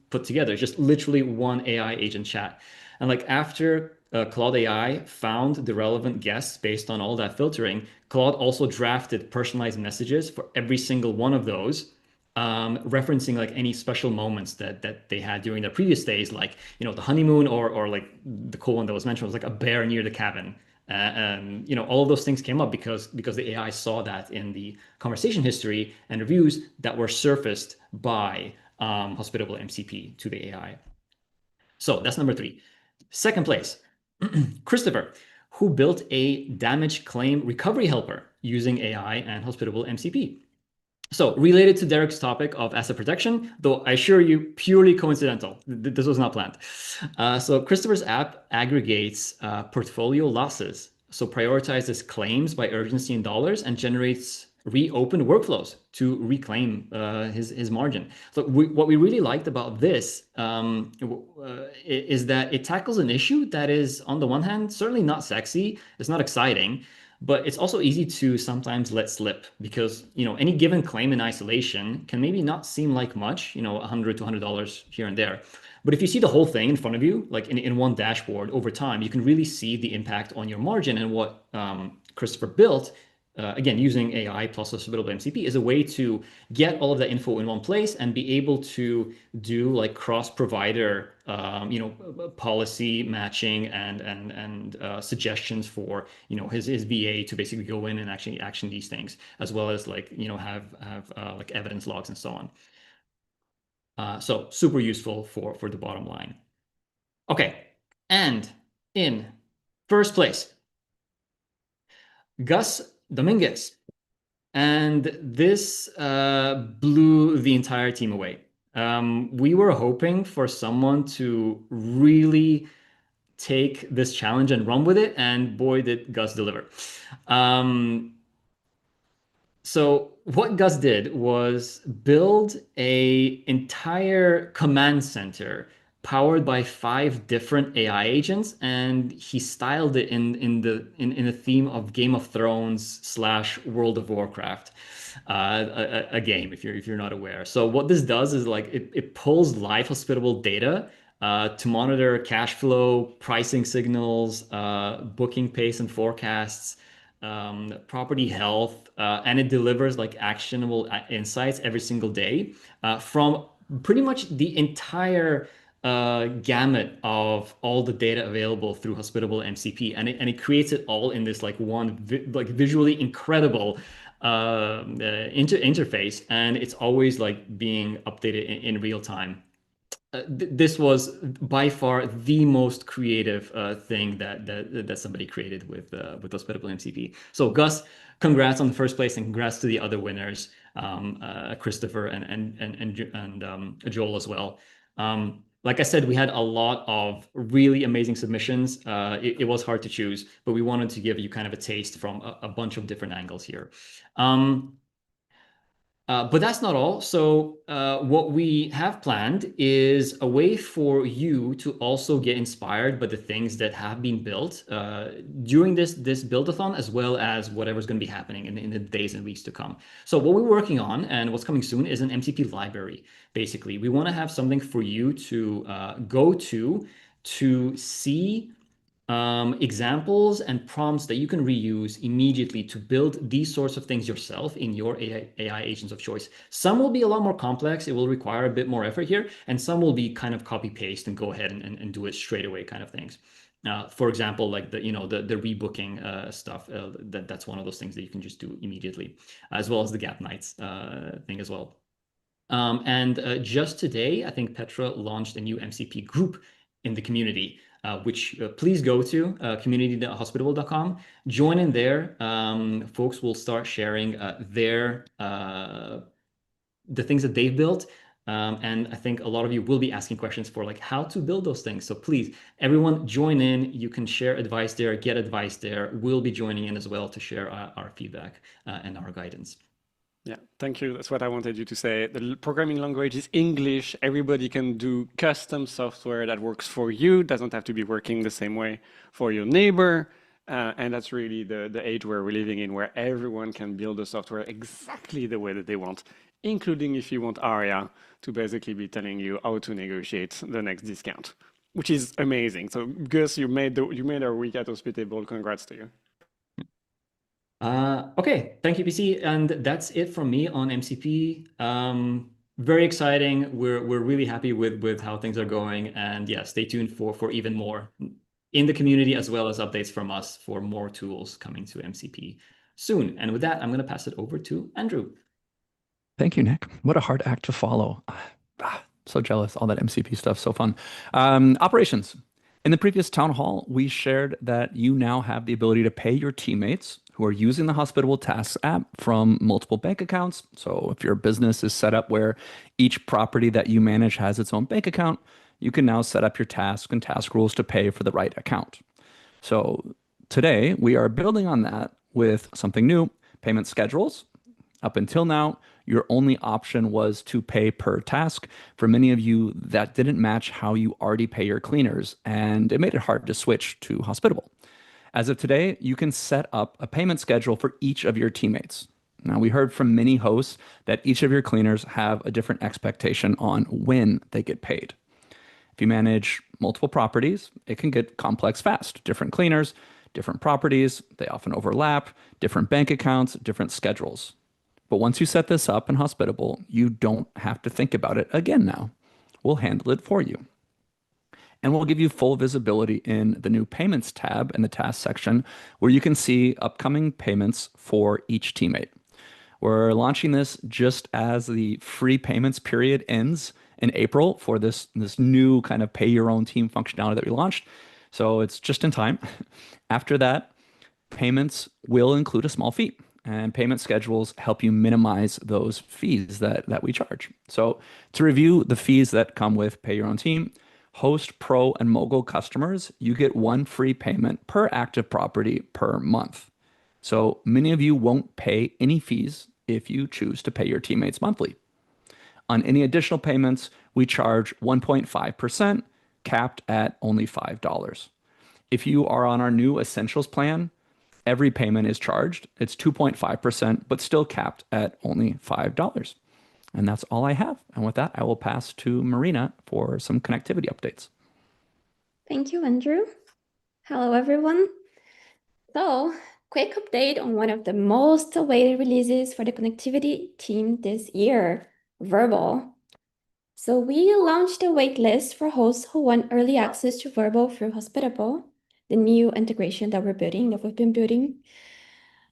put together. It's just literally one AI agent chat. And like after Claude AI found the relevant guests based on all that filtering, Claude also drafted personalized messages for every single one of those, referencing like any special moments that they had during their previous stays, like, you know, the honeymoon or like the cool one that was mentioned was like a bear near the cabin. You know, all of those things came up because the AI saw that in the conversation history and reviews that were surfaced by Hospitable MCP to the AI. So that's number 3. Second place, Christopher, who built a damage claim recovery helper using AI and Hospitable MCP. So related to Derek's topic of asset protection, though I assure you, purely coincidental. This was not planned. So Christopher's app aggregates portfolio losses. So prioritizes claims by urgency in dollars and generates reopened workflows to reclaim his margin. So what we really liked about this is that it tackles an issue that is, on the one hand, certainly not sexy. It's not exciting. But it's also easy to sometimes let slip because, any given claim in isolation can maybe not seem like much, $100 to $200 here and there. But if you see the whole thing in front of you, like in one dashboard over time, you can really see the impact on your margin. And what Christopher built, again, using AI plus Hospitable MCP, is a way to get all of that info in one place and be able to do like cross-provider, policy matching and suggestions for his VA to basically go in and actually action these things, as well as like have like evidence logs and so on. So super useful for the bottom line. Okay, and in first place, Gus Dominguez. And this blew the entire team away. We were hoping for someone to really take this challenge and run with it, and boy, did Gus deliver. So what Gus did was build an entire command center powered by 5 different AI agents, and he styled it in the theme of Game of Thrones / World of Warcraft, a game if you're not aware. So what this does is like it pulls live hospitable data to monitor cash flow, pricing signals, booking pace and forecasts, property health, and it delivers like actionable insights every single day from pretty much the entire gamut of all the data available through Hospitable MCP, and it creates it all in this like one visually incredible interface, and it's always like being updated in real time. This was by far the most creative thing that somebody created with Hospitable MCP. So Gus, congrats on the first place, and congrats to the other winners, Christopher and Joel as well. Like I said, we had a lot of really amazing submissions. It was hard to choose, but we wanted to give you kind of a taste from a bunch of different angles here. But that's not all. So what we have planned is a way for you to also get inspired by the things that have been built during this build-a-thon, as well as whatever's going to be happening in the days and weeks to come. So what we're working on and what's coming soon is an MCP library. Basically, we want to have something for you to go to see examples and prompts that you can reuse immediately to build these sorts of things yourself in your AI agents of choice. Some will be a lot more complex. It will require a bit more effort here. And some will be kind of copy paste and go ahead and do it straight away kind of things. For example, like the rebooking stuff, that's one of those things that you can just do immediately, as well as the gap nights thing as well. And just today, I think Petra launched a new MCP group in the community, which please go to community.hospitable.com. Join in there. Folks will start sharing the things that they've built. And I think a lot of you will be asking questions for like how to build those things. So please, everyone join in. You can share advice there, get advice there. We'll be joining in as well to share our feedback and our guidance. Yeah, thank you. That's what I wanted you to say. The programming language is English. Everybody can do custom software that works for you. Doesn't have to be working the same way for your neighbor. And that's really the age we're living in, where everyone can build the software exactly the way that they want, including if you want ARIA to basically be telling you how to negotiate the next discount, which is amazing. So Gus, you made our week at Hospitable. Congrats to you. Okay, thank you, PC, and that's it from me on MCP. Very exciting. We're really happy with how things are going, and yeah, stay tuned for even more in the community, as well as updates from us for more tools coming to MCP soon. And with that, I'm going to pass it over to Andrew. Thank you, Nick. What a hard act to follow. So jealous. All that MCP stuff, so fun. Operations. In the previous town hall, we shared that you now have the ability to pay your teammates who are using the Hospitable Tasks app from multiple bank accounts. So if your business is set up where each property that you manage has its own bank account, you can now set up your task and task rules to pay for the right account. So today we are building on that with something new, payment schedules. Up until now, your only option was to pay per task. For many of you, that didn't match how you already pay your cleaners, and it made it hard to switch to Hospitable. As of today, you can set up a payment schedule for each of your teammates. Now, we heard from many hosts that each of your cleaners have a different expectation on when they get paid. If you manage multiple properties, it can get complex fast. Different cleaners, different properties, they often overlap, different bank accounts, different schedules. But once you set this up in Hospitable, you don't have to think about it again now. We'll handle it for you. And we'll give you full visibility in the new payments tab in the task section where you can see upcoming payments for each teammate. We're launching this just as the free payments period ends in April for this new kind of pay your own team functionality that we launched. So it's just in time. After that, payments will include a small fee. And payment schedules help you minimize those fees that we charge. So to review the fees that come with Pay Your Own Team, Host, Pro, and Mogul customers, you get one free payment per active property per month. So many of you won't pay any fees if you choose to pay your teammates monthly. On any additional payments, we charge 1.5%, capped at only $5. If you are on our new Essentials plan, every payment is charged. It's 2.5%, but still capped at only $5. And that's all I have. And with that, I will pass to Marina for some connectivity updates. Thank you, Andrew. Hello, everyone. So, quick update on one of the most awaited releases for the connectivity team this year, Vrbo. So we launched a waitlist for hosts who want early access to Vrbo through Hospitable, the new integration that we've been building.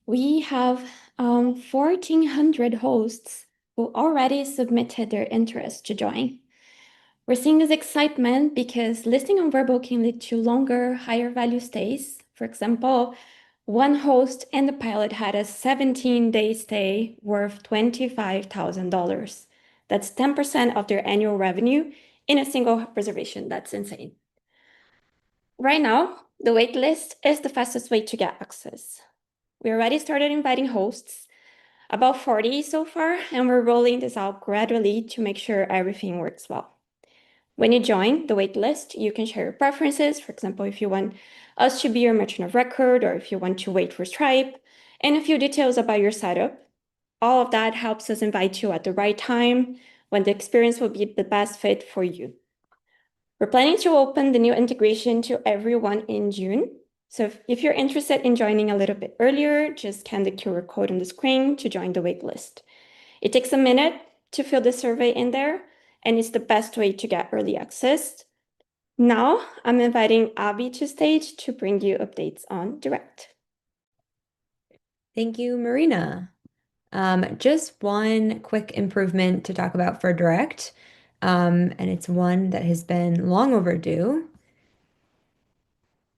We have 1,400 hosts who already submitted their interest to join. We're seeing this excitement because listing on Vrbo can lead to longer, higher value stays. For example, one host in the pilot had a 17-day stay worth $25,000. That's 10% of their annual revenue in a single reservation. That's insane. Right now, the waitlist is the fastest way to get access. We already started inviting hosts, about 40 so far, and we're rolling this out gradually to make sure everything works well. When you join the waitlist, you can share your preferences. For example, if you want us to be your merchant of record, or if you want to wait for Stripe, and a few details about your setup. All of that helps us invite you at the right time when the experience will be the best fit for you. We're planning to open the new integration to everyone in June. So if you're interested in joining a little bit earlier, just scan the QR code on the screen to join the waitlist. It takes a minute to fill the survey in there, and it's the best way to get early access. Now, I'm inviting Abby to stage to bring you updates on Direct. Thank you, Marina. Just one quick improvement to talk about for Direct, and it's one that has been long overdue.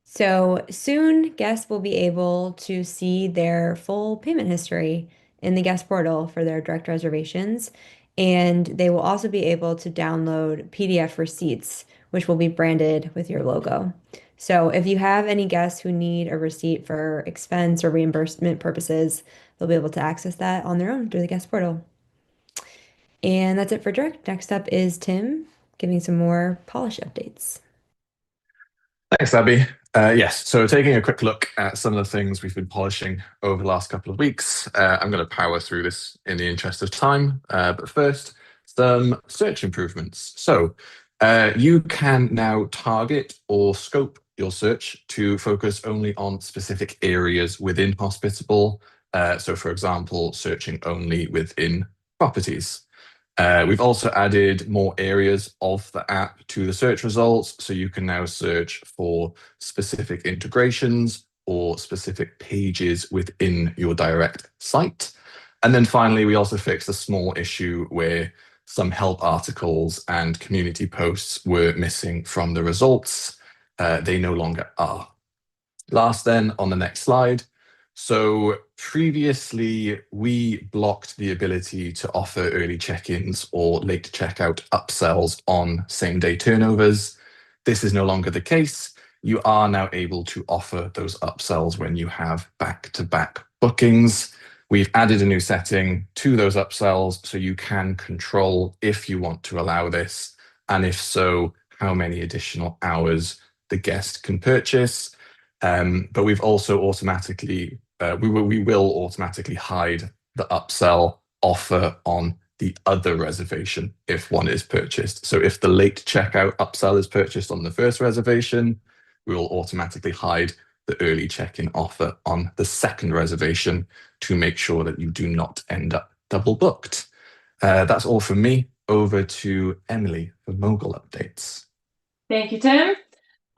So soon, guests will be able to see their full payment history in the guest portal for their direct reservations, and they will also be able to download PDF receipts, which will be branded with your logo. So if you have any guests who need a receipt for expense or reimbursement purposes, they'll be able to access that on their own through the guest portal. And that's it for Direct. Next up is Tim giving some more polish updates. Thanks, Abby. Yes, so taking a quick look at some of the things we've been polishing over the last couple of weeks. I'm going to power through this in the interest of time. But first, some search improvements. So you can now target or scope your search to focus only on specific areas within Hospitable. So for example, searching only within properties. We've also added more areas of the app to the search results, so you can now search for specific integrations or specific pages within your direct site. And then finally, we also fixed a small issue where some help articles and community posts were missing from the results. They no longer are. Last then, on the next slide. So previously, we blocked the ability to offer early check-ins or late checkout upsells on same-day turnovers. This is no longer the case. You are now able to offer those upsells when you have back-to-back bookings. We've added a new setting to those upsells so you can control if you want to allow this, and if so, how many additional hours the guest can purchase. But we've also automatically, we will automatically hide the upsell offer on the other reservation if one is purchased. So if the late checkout upsell is purchased on the first reservation, we will automatically hide the early check-in offer on the second reservation to make sure that you do not end up double booked. That's all from me. Over to Emily for Mogul Updates. Thank you, Tim.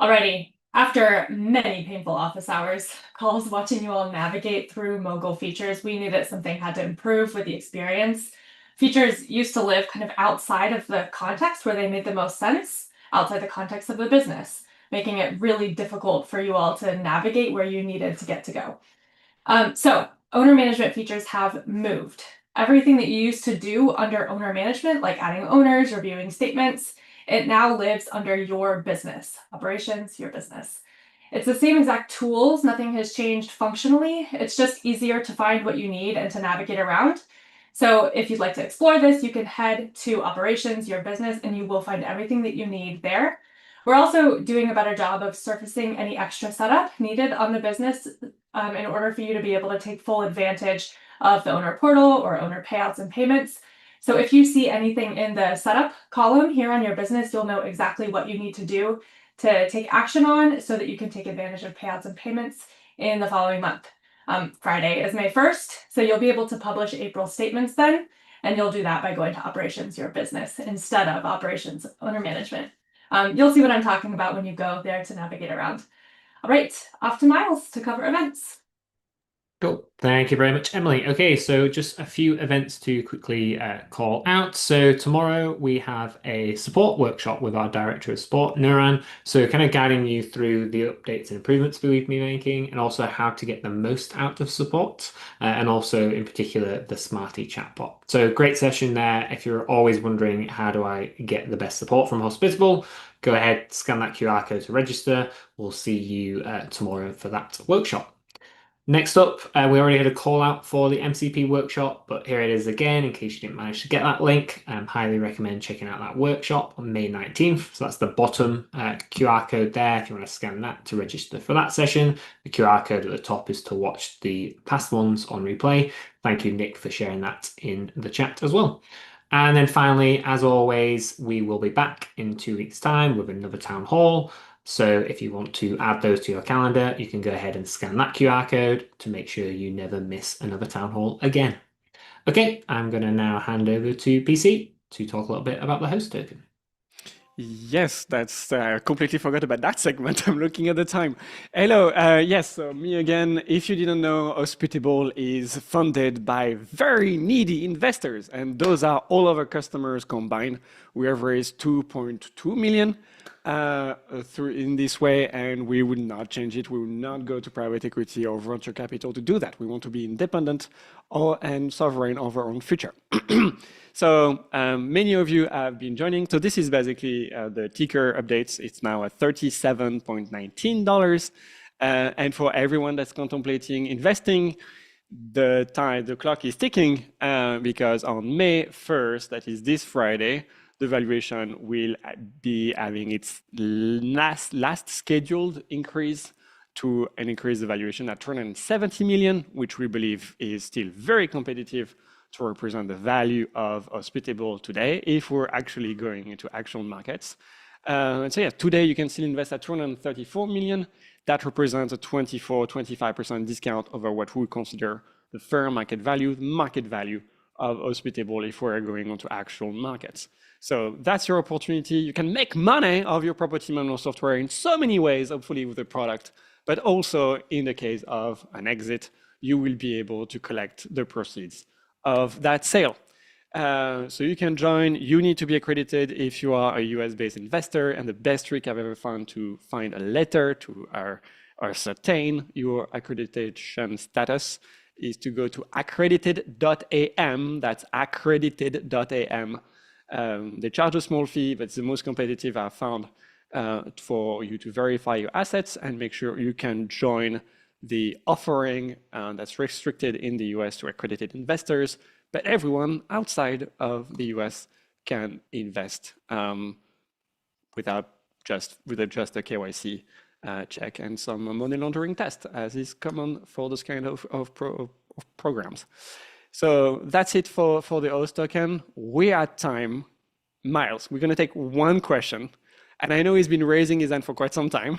Alrighty. After many painful office hours calls watching you all navigate through Mogul features, we knew that something had to improve with the experience. Features used to live kind of outside of the context where they made the most sense, outside the context of the business, making it really difficult for you all to navigate where you needed to get to go. So owner management features have moved. Everything that you used to do under owner management, like adding owners, reviewing statements, it now lives under your business, operations, your business. It's the same exact tools, nothing has changed functionally. It's just easier to find what you need and to navigate around. So if you'd like to explore this, you can head to operations, your business, and you will find everything that you need there. We're also doing a better job of surfacing any extra setup needed on the business in order for you to be able to take full advantage of the owner portal or owner payouts and payments. So if you see anything in the setup column here on your business, you'll know exactly what you need to do to take action on so that you can take advantage of payouts and payments in the following month. Friday is May 1st, so you'll be able to publish April statements then, and you'll do that by going to operations, your business, instead of operations, owner management. You'll see what I'm talking about when you go there to navigate around. All right, off to Miles to cover events. Cool. Thank you very much, Emily. Okay, so just a few events to quickly call out. So tomorrow we have a support workshop with our Director of Support, Nuran. So kind of guiding you through the updates and improvements we've been making, and also how to get the most out of support, and also in particular the Smarty chatbot. So great session there. If you're always wondering how do I get the best support from Hospitable, go ahead, scan that QR code to register. We'll see you tomorrow for that workshop. Next up, we already had a call out for the MCP workshop, but here it is again in case you didn't manage to get that link. Highly recommend checking out that workshop on May 19th. So that's the bottom QR code there if you want to scan that to register for that session. The QR code at the top is to watch the past ones on replay. Thank you, Nick, for sharing that in the chat as well. And then finally, as always, we will be back in 2 weeks' time with another town hall. So if you want to add those to your calendar, you can go ahead and scan that QR code to make sure you never miss another town hall again. Okay, I'm going to now hand over to PC to talk a little bit about the host token. Yes, that's completely forgot about that segment. I'm looking at the time. Hello, yes, so me again. If you didn't know, Hospitable is funded by very needy investors, and those are all of our customers combined. We have raised 2.2 million through in this way, and we would not change it. We will not go to private equity or venture capital to do that. We want to be independent and sovereign of our own future. So many of you have been joining. So this is basically the ticker updates. It's now at $37.19. And for everyone that's contemplating investing, the clock is ticking because on May 1st, that is this Friday, the valuation will be having its last scheduled increase to an increase the valuation at 270 million, which we believe is still very competitive to represent the value of Hospitable today if we're actually going into actual markets. So yeah, today you can still invest at 234 million. That represents a 24-25% discount over what we consider the fair market value of Hospitable if we're going onto actual markets. So that's your opportunity. You can make money of your property management software in so many ways, hopefully with the product, but also in the case of an exit, you will be able to collect the proceeds of that sale. So you can join. You need to be accredited if you are a US-based investor. And the best trick I've ever found to find a letter to ascertain your accreditation status is to go to accredited.am. That's accredited.am. They charge a small fee, but it's the most competitive I've found for you to verify your assets and make sure you can join the offering that's restricted in the US to accredited investors, but everyone outside of the US can invest with just a KYC check and some money laundering test, as is common for those kind of programs. So that's it for the OATH token. We're at time. Miles, we're going to take one question. And I know he's been raising his hand for quite some time.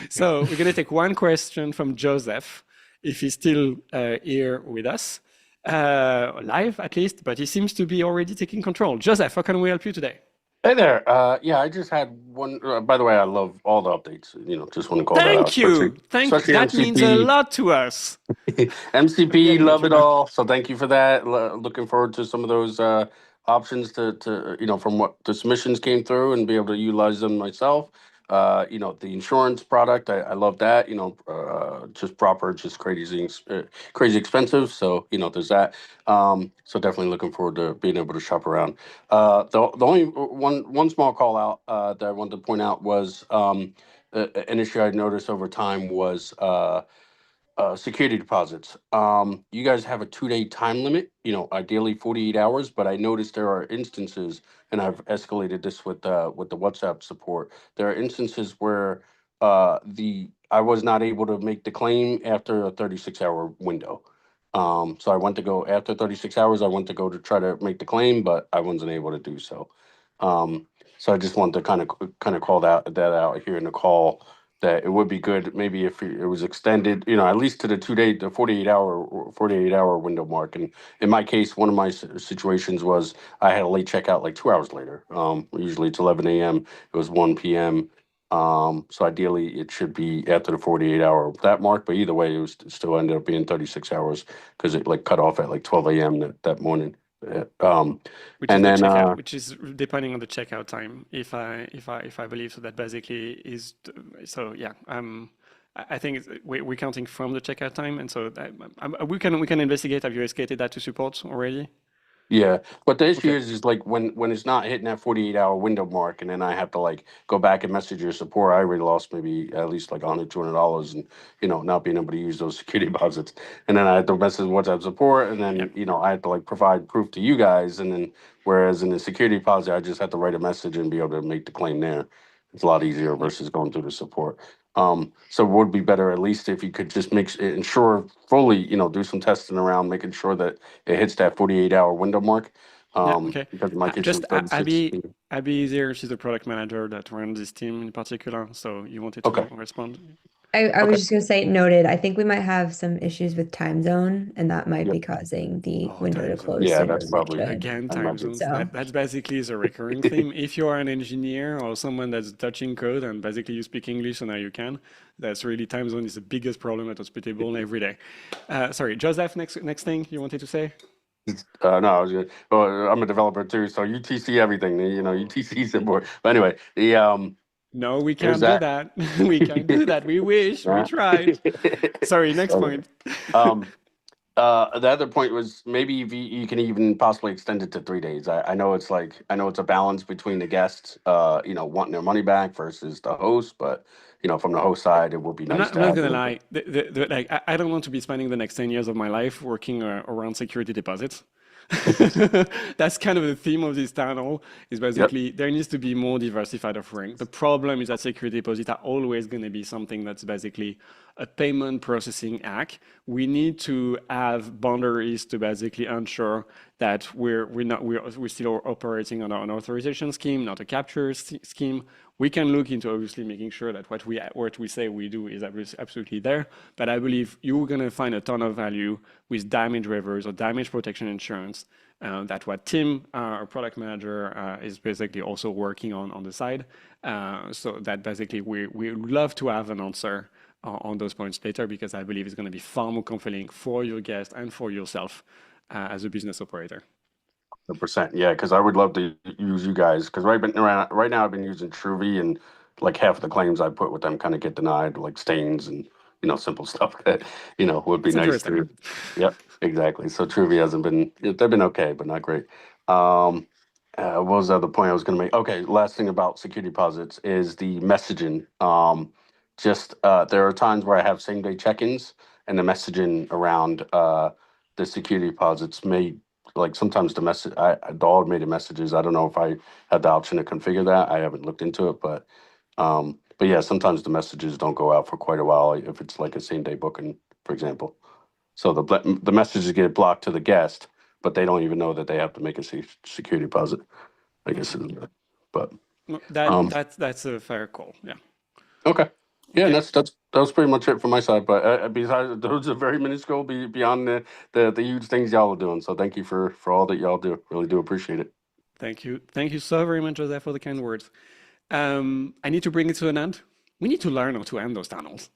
So we're going to take one question from Joseph, if he's still here with us, live at least, but he seems to be already taking control. Joseph, how can we help you today? Hey there. Yeah, I just had one. By the way, I love all the updates. Just want to call that out. Thank you. Especially That MCP. means a lot to us. MCP, love it all. So thank you for that. Looking forward to some of those options to from what the submissions came through and be able to utilize them myself. The insurance product, I love that. Just proper, just crazy expensive. So there's that. So definitely looking forward to being able to shop around. The only one small call out that I wanted to point out was an issue I noticed over time was security deposits. You guys have a 2-day time limit, ideally 48 hours, but I noticed there are instances, and I've escalated this with the WhatsApp support. There are instances where I was not able to make the claim after a 36-hour window. So I went to go after 36 hours, I went to go to try to make the claim, but I wasn't able to do so. So I just wanted to kind of call that out here in the call, that it would be good maybe if it was extended, at least to the 48-hour window mark. And in my case, one of my situations was I had a late checkout like 2 hours later. Usually it's 11 a.m. It was 1 p.m. So ideally it should be after the 48-hour that mark, but either way, it still ended up being 36 hours because it cut off at like 12 a.m. that morning. Which is depending on the checkout time, if I believe. So that basically is, so yeah. I think we're counting from the checkout time, and so we can investigate. Have you escalated that to support already? Yeah, but the issue is like when it's not hitting that 48-hour window mark, and then I have to go back and message your support. I already lost maybe at least like $100, $200, and not being able to use those security deposits. And then I had to message WhatsApp support, and then I had to provide proof to you guys. And then whereas in the security deposit, I just had to write a message and be able to make the claim there. It's a lot easier versus going through the support. So it would be better at least if you could just ensure fully, do some testing around, making sure that it hits that 48-hour window mark. Because in my case, Abby is here. She's the product manager that runs this team in particular. So you wanted to respond? I was just going to say, noted. I think we might have some issues with time zone, and that might be causing the window to close. Yeah, that's probably again time zones. That's basically is a recurring theme. If you are an engineer or someone that's touching code and basically you speak English, so now you can. That's really time zone is the biggest problem at Hospitable every day. Sorry, Joseph. Next thing you wanted to say? No, I was good. Well, I'm a developer too, so UTC everything. UTC support. But anyway, no, we can't do that. We can't do that. We wish. We tried. Sorry, next point. The other point was maybe you can even possibly extend it to 3 days. I know it's a balance between the guests, wanting their money back versus the host, but from the host side, it would be nice. I'm not gonna lie. I don't want to be spending the next 10 years of my life working around security deposits. That's kind of the theme of this town hall, is basically there needs to be more diversified offering. The problem is that security deposits are always going to be something that's basically a payment processing act. We need to have boundaries to basically ensure that we're still operating on an authorization scheme, not a capture scheme. We can look into obviously making sure that what we say we do is absolutely there. But I believe you're going to find a ton of value with damage waivers or damage protection insurance. That's what Tim, our product manager, is basically also working on the side. So that basically we love to have an answer on those points later, because I believe it's going to be far more compelling for your guest and for yourself as a business operator. 100%. Yeah, because I would love to use you guys. Because right now I've been using Truvy, and like half of the claims I put with them kind of get denied, like stains and simple stuff that would be It's nice interesting. to. Yep, exactly. So Truvy hasn't been. They've been okay, but not great. Um, what was the other point I was going to make? Okay, last thing about security deposits is the messaging. Just there are times where I have same day check-ins, and the messaging around the security deposits may like sometimes the automated messages. I don't know if I had the option to configure that. I haven't looked into it, but yeah, sometimes the messages don't go out for quite a while if it's like a same day booking, for example. So the messages get blocked to the guest, but they don't even know that they have to make a security deposit. I guess, but That's a fair call. Yeah. okay. Yeah, Okay. that was pretty much it from my side. But besides, those are very minuscule beyond the huge things y'all are doing. So thank you for all that y'all do. Really do appreciate it. Thank you so very much, Jose, for the kind words. I need to bring it to an end. We need to learn how to end those tunnels.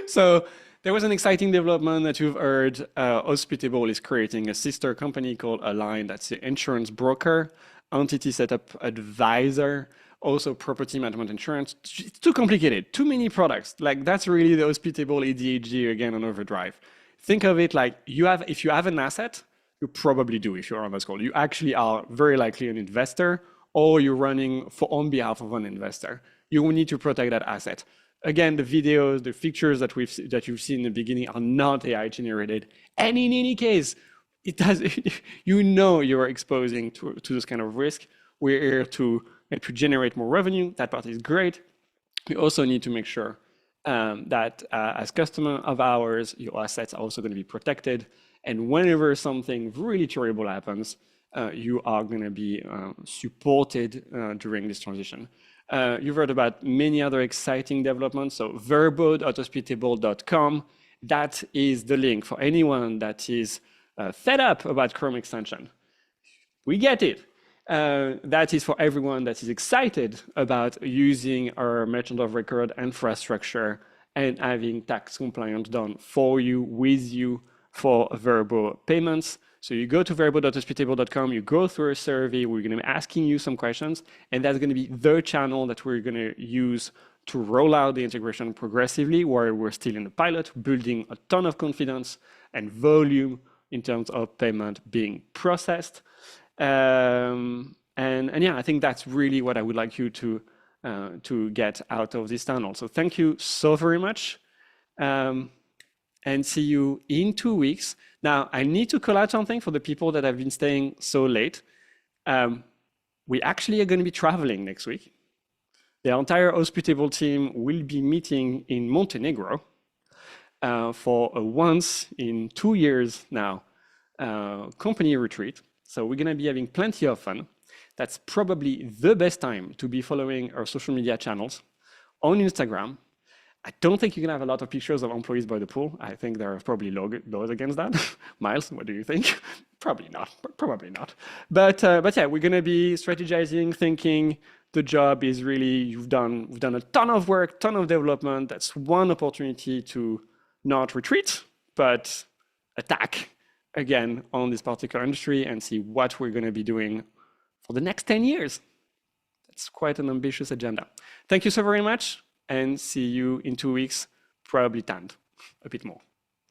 So there was an exciting development that you've heard. Hospitable is creating a sister company called Align. That's the insurance broker, entity setup advisor, also property management insurance. It's too complicated, too many products. Like that's really the Hospitable ADHD again on overdrive. Think of it like if you have an asset, you probably do if you're on this call. You actually are very likely an investor or you're running on behalf of an investor. You will need to protect that asset. Again, the videos, the pictures that you've seen in the beginning are not AI generated. And in any case, it does. You're exposing to this kind of risk. We're here to generate more revenue. That part is great. We also need to make sure that as customer of ours, your assets are also going to be protected. And whenever something really terrible happens, you are going to be supported during this transition. You've heard about many other exciting developments. So Vrbo.hospitable.com, that is the link for anyone that is fed up about Chrome extension. We get it. That is for everyone that is excited about using our merchant of record infrastructure and having tax compliance done for you, with you, for Vrbo payments. So you go to vrbo.hospitable.com, you go through a survey, we're going to be asking you some questions, and that's going to be the channel that we're going to use to roll out the integration progressively, where we're still in the pilot, building a ton of confidence and volume in terms of payment being processed. And yeah, I think that's really what I would like you to get out of this tunnel. So thank you so very much. And see you in 2 weeks. Now, I need to call out something for the people that have been staying so late. We actually are going to be traveling next week. The entire Hospitable team will be meeting in Montenegro for a once in 2 years now company retreat. So we're going to be having plenty of fun. That's probably the best time to be following our social media channels on Instagram. I don't think you can have a lot of pictures of employees by the pool. I think there are probably laws against that. Miles, what do you think? Probably not. But yeah, we're gonna be strategizing, thinking. The job is really we've done a ton of work, ton of development. That's one opportunity to not retreat, but attack again on this particular industry and see what we're gonna be doing for the next 10 years. That's quite an ambitious agenda. Thank you so very much. And see you in 2 weeks, probably tanned a bit more.